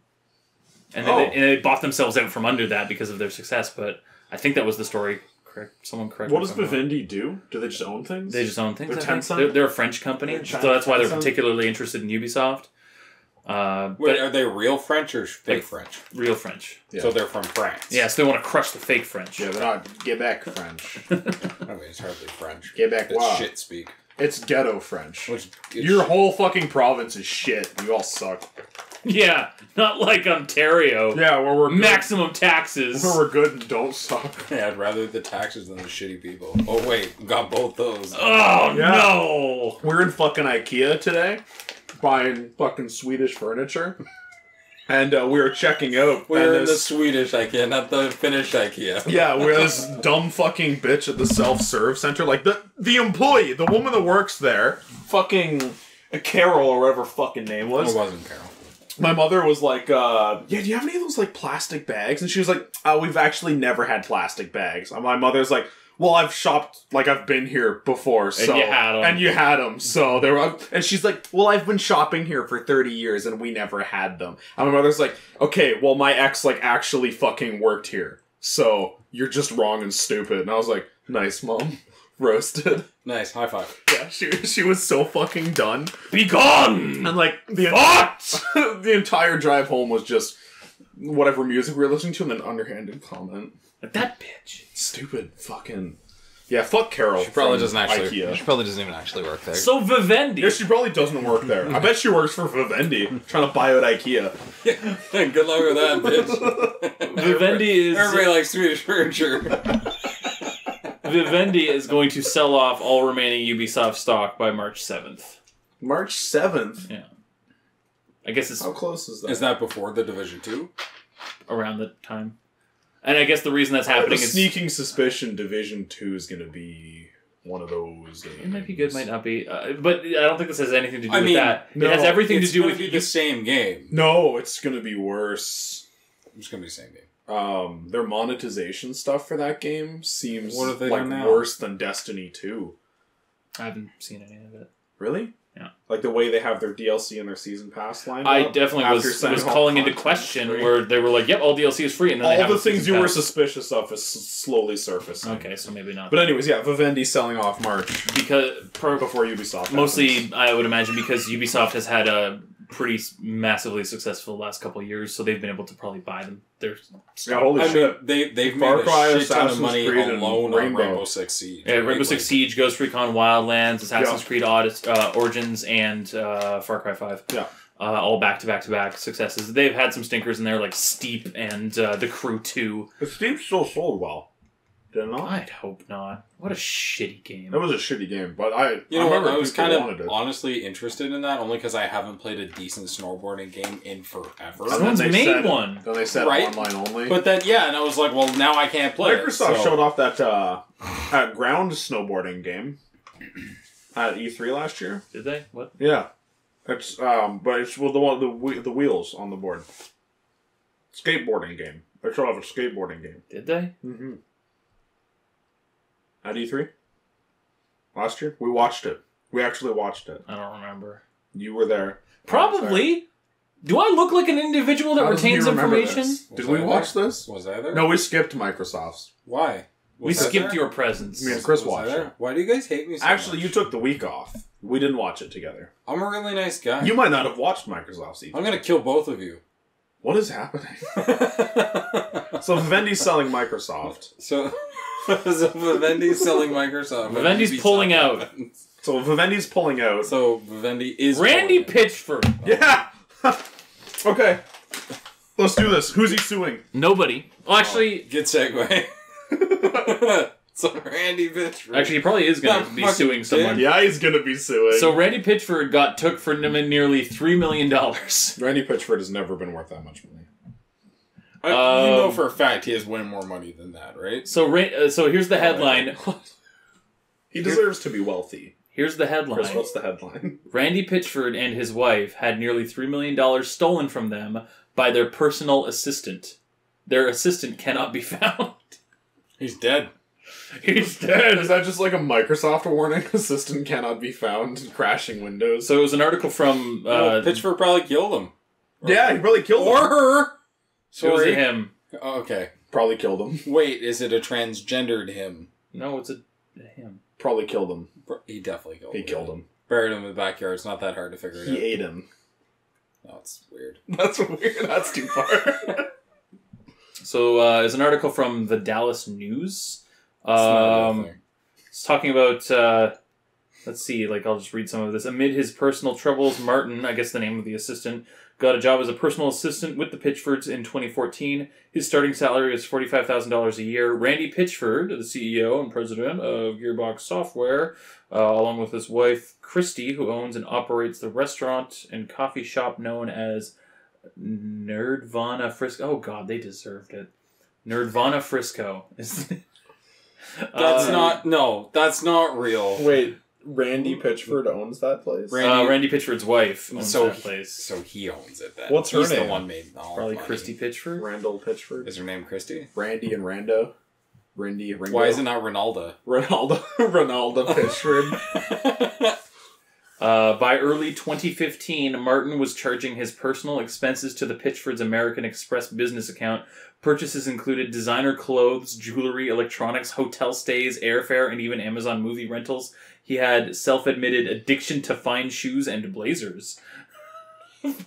And then they bought themselves out from under that because of their success, but I think that was the story. Correct? Someone correct me What if does I'm wrong. Vivendi do? Do they just own things? They just own things. They're I think. Tencent? They're a French company, They're so that's why they're Tencent? particularly interested in Ubisoft. Wait, But are they real French or fake French? real French. Yeah. So they're from France. Yeah, so they want to crush the fake French. Yeah, they're not Quebec French. I mean, it's hardly French. Quebec, It's wow. shit speak. It's ghetto French. Which Your whole fucking province is shit. You all suck. Yeah, not like Ontario. Yeah, where we're good. Maximum taxes. Where we're good and don't suck. Yeah, I'd rather the taxes than the shitty people. Oh wait, got both those. Oh, Yeah. no! We're in fucking IKEA today, buying fucking Swedish furniture. And we were checking out. We're and in the this, Swedish IKEA, not the Finnish IKEA. yeah, we're this dumb fucking bitch at the self-serve center. Like, the employee, the woman that works there, fucking Carol or whatever fucking name was. It wasn't Carol. My mother was like, yeah, do you have any of those, like, plastic bags? And she was like, we've actually never had plastic bags. And my mother's like, well, I've shopped, like, I've been here before, so... And you had them. so they were... And she's like, well, I've been shopping here for 30 years, and we never had them. And my mother's like, okay, well, my ex, like, actually fucking worked here, so you're just wrong and stupid. And I was like, nice, Mom. Roasted. Nice, high five. Yeah, she was so fucking done. Be gone! And, like, the entire drive home was just whatever music we were listening to, and then underhanded comment. That bitch. Stupid fucking... Yeah, fuck Carol. She probably doesn't actually. IKEA. She probably doesn't even actually work there. So Vivendi. Yeah, she probably doesn't work there. I bet she works for Vivendi, trying to buy out IKEA. Good luck with that, bitch. Vivendi is... Everybody likes Swedish furniture. Vivendi is going to sell off all remaining Ubisoft stock by March 7th. March 7th? Yeah. I guess it's How close is that? Is that before the Division 2? around the time. And I guess the reason that's I have happening a is... sneaking suspicion Division 2 is going to be one of those games. It might be good, might not be. But I don't think this has anything to do with that. no, it has everything to do with... the same game. No, it's going to be worse. It's going to be the same game. Their monetization stuff for that game seems What have they like done now? worse than Destiny 2. I haven't seen any of it. Really? Yeah. Like the way they have their DLC and their season pass lined I up. definitely after was signing all calling into content question free. where they were like, yep, all DLC is free. And then they All have the a things season you were pass. suspicious of is slowly surfacing. Okay, so maybe not. But anyways, yeah, Vivendi selling off March Because... before Ubisoft. Mostly, happens. I would imagine, because Ubisoft has had a pretty massively successful last couple of years, so they've been able to probably buy them. Their Yeah, stock. holy I shit. mean, they've Far made Cry, a shit ton of Assassin's money Creed, and alone Rainbow. on Rainbow Six Siege. Yeah, Rainbow right? Six Like, Siege, Ghost Recon Wildlands, Assassin's Yeah. Creed Origins, and Far Cry 5. Yeah. All back-to-back-to-back successes. They've had some stinkers in there, like Steep and The Crew 2. The Steam still sold well. Did it not? I'd hope not. What a shitty game. That was a shitty game, but You know what? remember I was people kind wanted of it. honestly interested in that only because I haven't played a decent snowboarding game in forever. And Someone's then they made said- one. Then they said Right? online only. But then, yeah, and I was like, well, now I can't play Microsoft it. showed off that ground snowboarding game at E3 last year. Did they? What? Yeah, it's but it's well, the wheels on the board. Skateboarding game. They showed off a skateboarding game. Did they? Mm-hmm. At E3 last year, we watched it. We actually watched it. I don't remember. You were there. Probably. Do I look like an individual that How doesn't he retains remember information? this? Did Was we I watch there? this? Was I there? No, we skipped Microsoft's. Why? We Was I skipped there? your presence. Me and Chris Was I watched there? it. Why do you guys hate me so Actually, much? you took the week off. We didn't watch it together. I'm a really nice guy. You might not have watched Microsoft's E3. I'm gonna kill both of you. What is happening? So Vivendi's selling Microsoft. So Vivendi's selling Microsoft. when Vivendi's Ubisoft pulling out. happens. So Vivendi's pulling out. So Vivendi is Randy pulling out. Pitchford. Yeah! Okay. Let's do this. Who's he suing? Nobody. Well, actually, Good segue. So Randy Pitchford. he probably is going That to be fucking suing someone. Yeah, he's gonna be suing. So Randy Pitchford took for nearly $3 million. Randy Pitchford has never been worth that much money. You know for a fact he has way more money than that, right? So here's the headline. He deserves to be wealthy. Here's the Chris, headline. what's the headline? Randy Pitchford and his wife had nearly $3 million stolen from them by their personal assistant. Their assistant cannot be found. He's dead. He's dead. Is that just like a Microsoft warning? Assistant cannot be found. Crashing Windows. So it was an article from... Pitchford probably killed him. Yeah, he probably killed Or him. her. it was Sorry. him. Oh, okay. Probably killed him. Wait, is it a transgendered him? No, it's a him. Probably killed him. He definitely killed He him. killed him. Buried him in the backyard. It's not that hard to figure it He out. ate him. No, it's weird. That's weird. That's too far. So it's an article from the Dallas News. It's not a real thing. It's talking about, let's see, I'll just read some of this. Amid his personal troubles, Martin, I guess the name of the assistant, got a job as a personal assistant with the Pitchfords in 2014. His starting salary is $45,000 a year. Randy Pitchford, the CEO and president of Gearbox Software, along with his wife, Christy, who owns and operates the restaurant and coffee shop known as Nerdvana Frisco. Oh, God, they deserved it. Nerdvana Frisco. That's not real. Wait, Randy Pitchford owns that place? Randy Pitchford's wife owns So that place. So he owns it then. What's her He's name? the one made all Probably the money. Christy Pitchford. Randall Pitchford? Is her name Christy? Randy and Rando? Ringo. Why is it not Ronaldo? Ronaldo Pitchford. By early 2015, Martin was charging his personal expenses to the Pitchford's American Express business account. Purchases included designer clothes, jewelry, electronics, hotel stays, airfare, and even Amazon movie rentals. He had self-admitted addiction to fine shoes and blazers.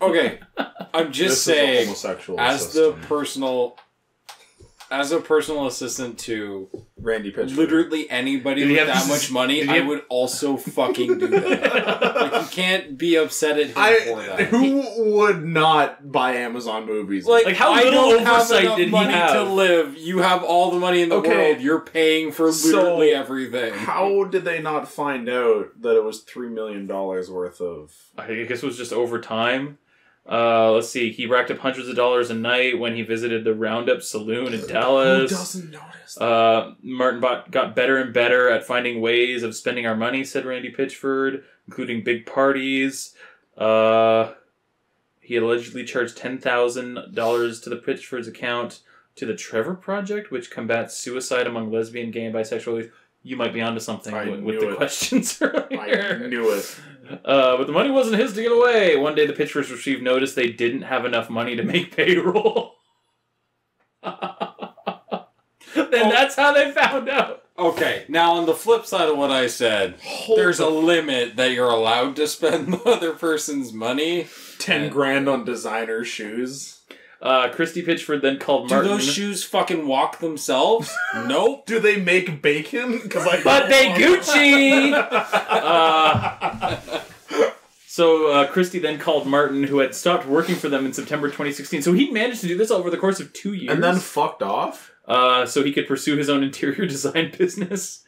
Okay, I'm just saying, homosexual as assistant. as a personal assistant to Randy Pitchford. literally anybody Did he with have- that much money, did he I have- would also fucking do that. Like, you can't be upset at him for that. Who would not buy Amazon movies? Like, how I little don't have oversight enough did he money have? to live. You have all the money in the Okay. world. You're paying for So, literally everything. how did they not find out that it was $3 million worth of... I guess it was just over time. Let's see. He racked up hundreds of dollars a night when he visited the Roundup Saloon in Dallas. Who doesn't notice? Martin got better and better at finding ways of spending our money, said Randy Pitchford, including big parties. He allegedly charged $10,000 to the Pitchford's account to the Trevor Project, which combats suicide among lesbian, gay, and bisexual youth. You might be onto something I with knew the it. questions earlier. I knew it. But the money wasn't his to give away. One day the Pitchfords received notice they didn't have enough money to make payroll. Then that's how they found out. Okay, now on the flip side of what I said, there's a limit that you're allowed to spend the other person's money. 10 grand on designer shoes. Christy Pitchford then called Do Martin. those shoes fucking walk themselves? Nope. Do they make bacon? But they Gucci! So Christy then called Martin, who had stopped working for them in September 2016. So he managed to do this over the course of 2 years. And then fucked off? So he could pursue his own interior design business.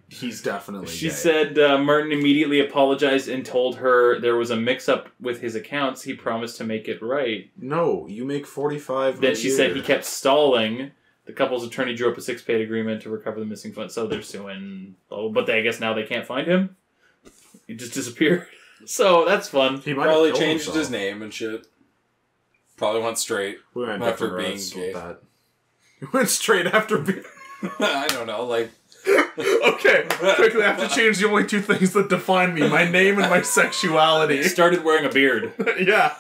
He's definitely She gay. said Martin immediately apologized and told her there was a mix-up with his accounts. He promised to make it right. No, you make 45 Then a she year. said he kept stalling. The couple's attorney drew up a 6-page agreement to recover the missing funds. So they're suing. Oh, but I guess now they can't find him. He just disappeared. So that's fun. He might Probably have killed changed himself. his name and shit. Probably went straight. We went after different being routes gay. with that. He went straight after being... I don't know, like... Okay, quickly, I have to change the only two things that define me. My name and my sexuality. Started wearing a beard. Yeah.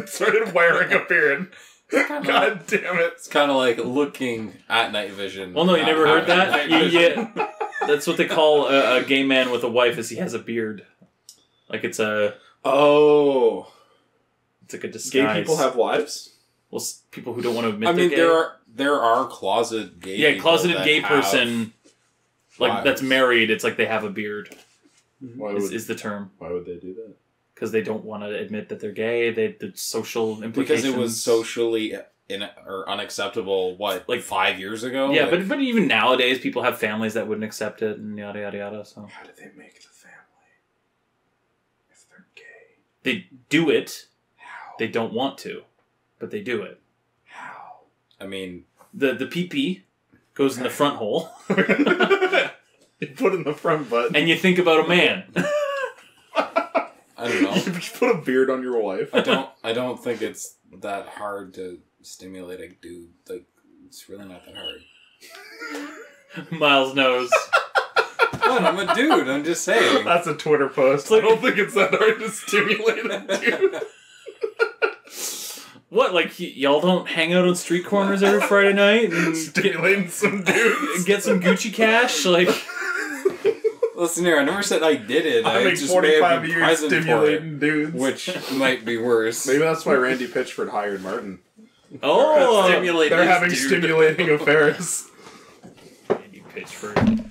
Started wearing a beard. God damn it. It's kind of like looking at night vision. Well, no, you not never heard having that? night vision. Yeah. That's what they call a gay man with a wife, is he has a beard. Like it's like a disguise. Gay people have wives? Well, people who don't want to admit I mean, they're gay. there are closet gay Yeah, people closeted that gay have person, like wives. that's married. It's like they have a beard. Why Is the term why would they do that? because they don't want to admit that they're gay. The social implications. Because it was socially or unacceptable. What, like 5 years ago? Yeah, Like, but even nowadays, people have families that wouldn't accept it, and yada yada yada. So How do they make the family if they're gay? they do it. How? They don't want to, but they do it. How? I mean, The pee-pee goes in the front hole, You put in the front button. and you think about a man. I don't know. You put a beard on your wife. I don't think it's that hard to stimulate a dude. Like, it's really not that hard. Miles knows. What? I'm a dude. I'm just saying. That's a Twitter post. I don't think it's that hard to stimulate a dude. What, like, y'all don't hang out on street corners every Friday night and Stimulating some dudes. get some Gucci cash? Like, Listen here, I never said I did it. I make just may have 45 been years present for it, stimulating dudes. which might be worse. Maybe that's why Randy Pitchford hired Martin. oh, Stimulate They're this having dude. stimulating affairs. Randy Pitchford.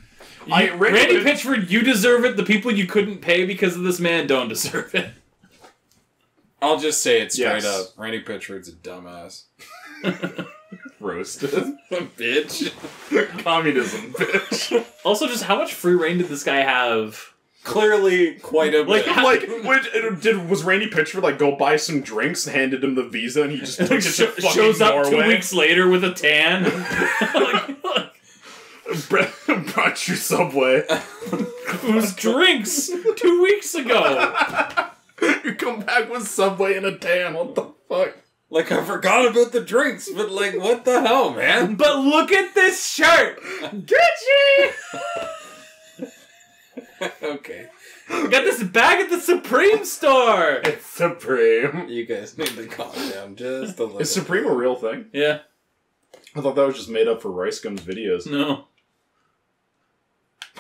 Randy Pitchford, you deserve it. The people you couldn't pay because of this man don't deserve it. I'll just say it straight Yes. up. Randy Pitchford's a dumbass. Roasted. Bitch. Communism, bitch. Also, just how much free reign did this guy have? Clearly quite a Like, bit. Was Randy Pitchford like go buy some drinks, handed him the visa, and he just took it to fucking Shows up Norway? 2 weeks later with a tan. Brought you Subway. Whose drinks 2 weeks ago? You come back with Subway and a tan. What the fuck? Like, I forgot about the drinks, but, like, what the hell, man? But look at this shirt! Gucci! Okay. I got this bag at the Supreme store! It's Supreme. You guys need to calm down just a little. Is Supreme a real thing? Yeah. I thought that was just made up for Rice Gum's videos. No.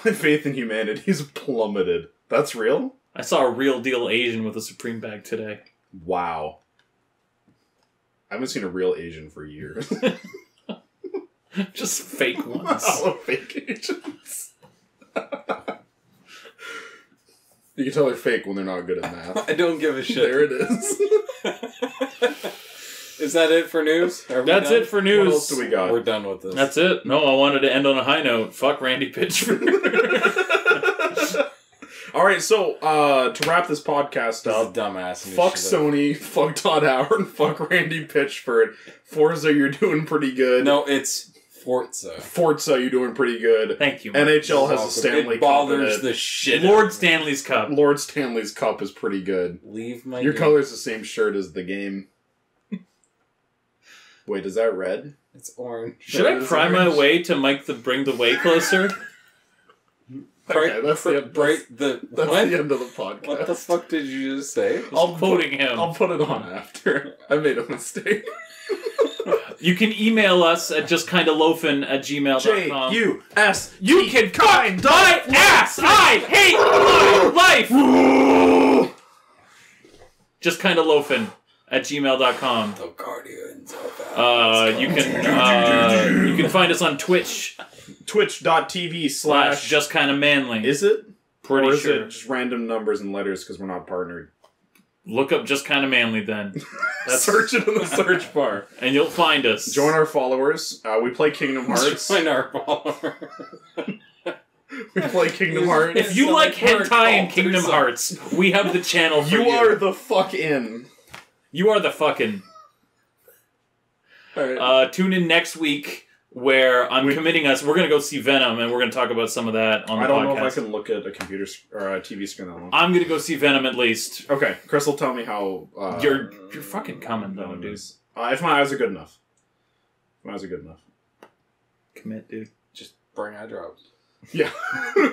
My faith in humanity is plummeted. That's real? I saw a real deal Asian with a Supreme bag today. Wow. I haven't seen a real Asian for years. Just fake ones. Oh, fake Asians. You can tell they're fake when they're not good at math. I don't give a shit. There it is. Is that it for news? That's it for news. What else do we got? We're done with this. That's it. No, I wanted to end on a high note. Fuck Randy Pitchford. Alright, so, to wrap this podcast This up, is dumbass. and you fuck should've- Sony, fuck Todd Howard, and fuck Randy Pitchford. Forza, you're doing pretty good. No, it's Forza. Forza, you're doing pretty good. Thank you, Mark. NHL has a Stanley It bothers Cup in the it. shit. Lord Stanley's Cup. Lord Stanley's Cup is pretty good. Leave my Your game. color's the same shirt as the game. Wait, is that red? It's orange. Should I That is pry my orange. way to bring the way closer? Okay, that's the end. That's what? the end of the podcast. What the fuck did you just say? I'll quoting him. I'll put it on after. I made a mistake. You can email us at justkindaloafin@gmail.com. J-U-S. You can find my ass! I hate my life! justkindaloafin@gmail.com. The Guardians of You can find us on Twitch Twitch.tv/ just kind of manly. Is it? Pretty or is sure. it just random numbers and letters because we're not partnered? Look up just kind of manly then. Search it in the search bar. And you'll find us. Join our followers. We play Kingdom Hearts. Join our follower. We play Kingdom Hearts. If you like hentai and Kingdom Hearts, we have the channel for you. You are the fuck in. You are the fucking. Alright. Tune in next week where I'm committing us. We're going to go see Venom and we're going to talk about some of that on the podcast. I don't know if I can look at a computer or a TV screen that long. I'm going to go see Venom at least. Okay, Chris will tell me how... You're fucking coming though, Venom dude. is. If my eyes are good enough. If my eyes are good enough. Commit, dude. Just bring eye drops. Yeah.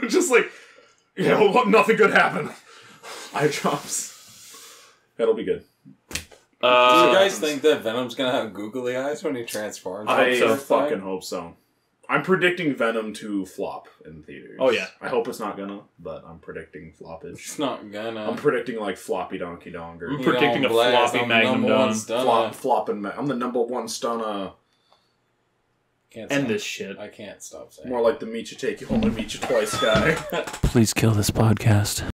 Just like, nothing good happened. Eye drops. That'll be good. Do you guys think that Venom's gonna have googly eyes when he transforms? I so. fucking hope so. I'm predicting Venom to flop in theaters. Oh, yeah. I hope it's not gonna, but I'm predicting floppage. It's not gonna. I'm predicting like floppy donkey donger. I'm predicting a floppy Magnum Dome. Flopping. I'm the number one stunner. Can't End stop. this shit. I can't stop saying. More like the meet you take you home and meet you twice guy. Please kill this podcast.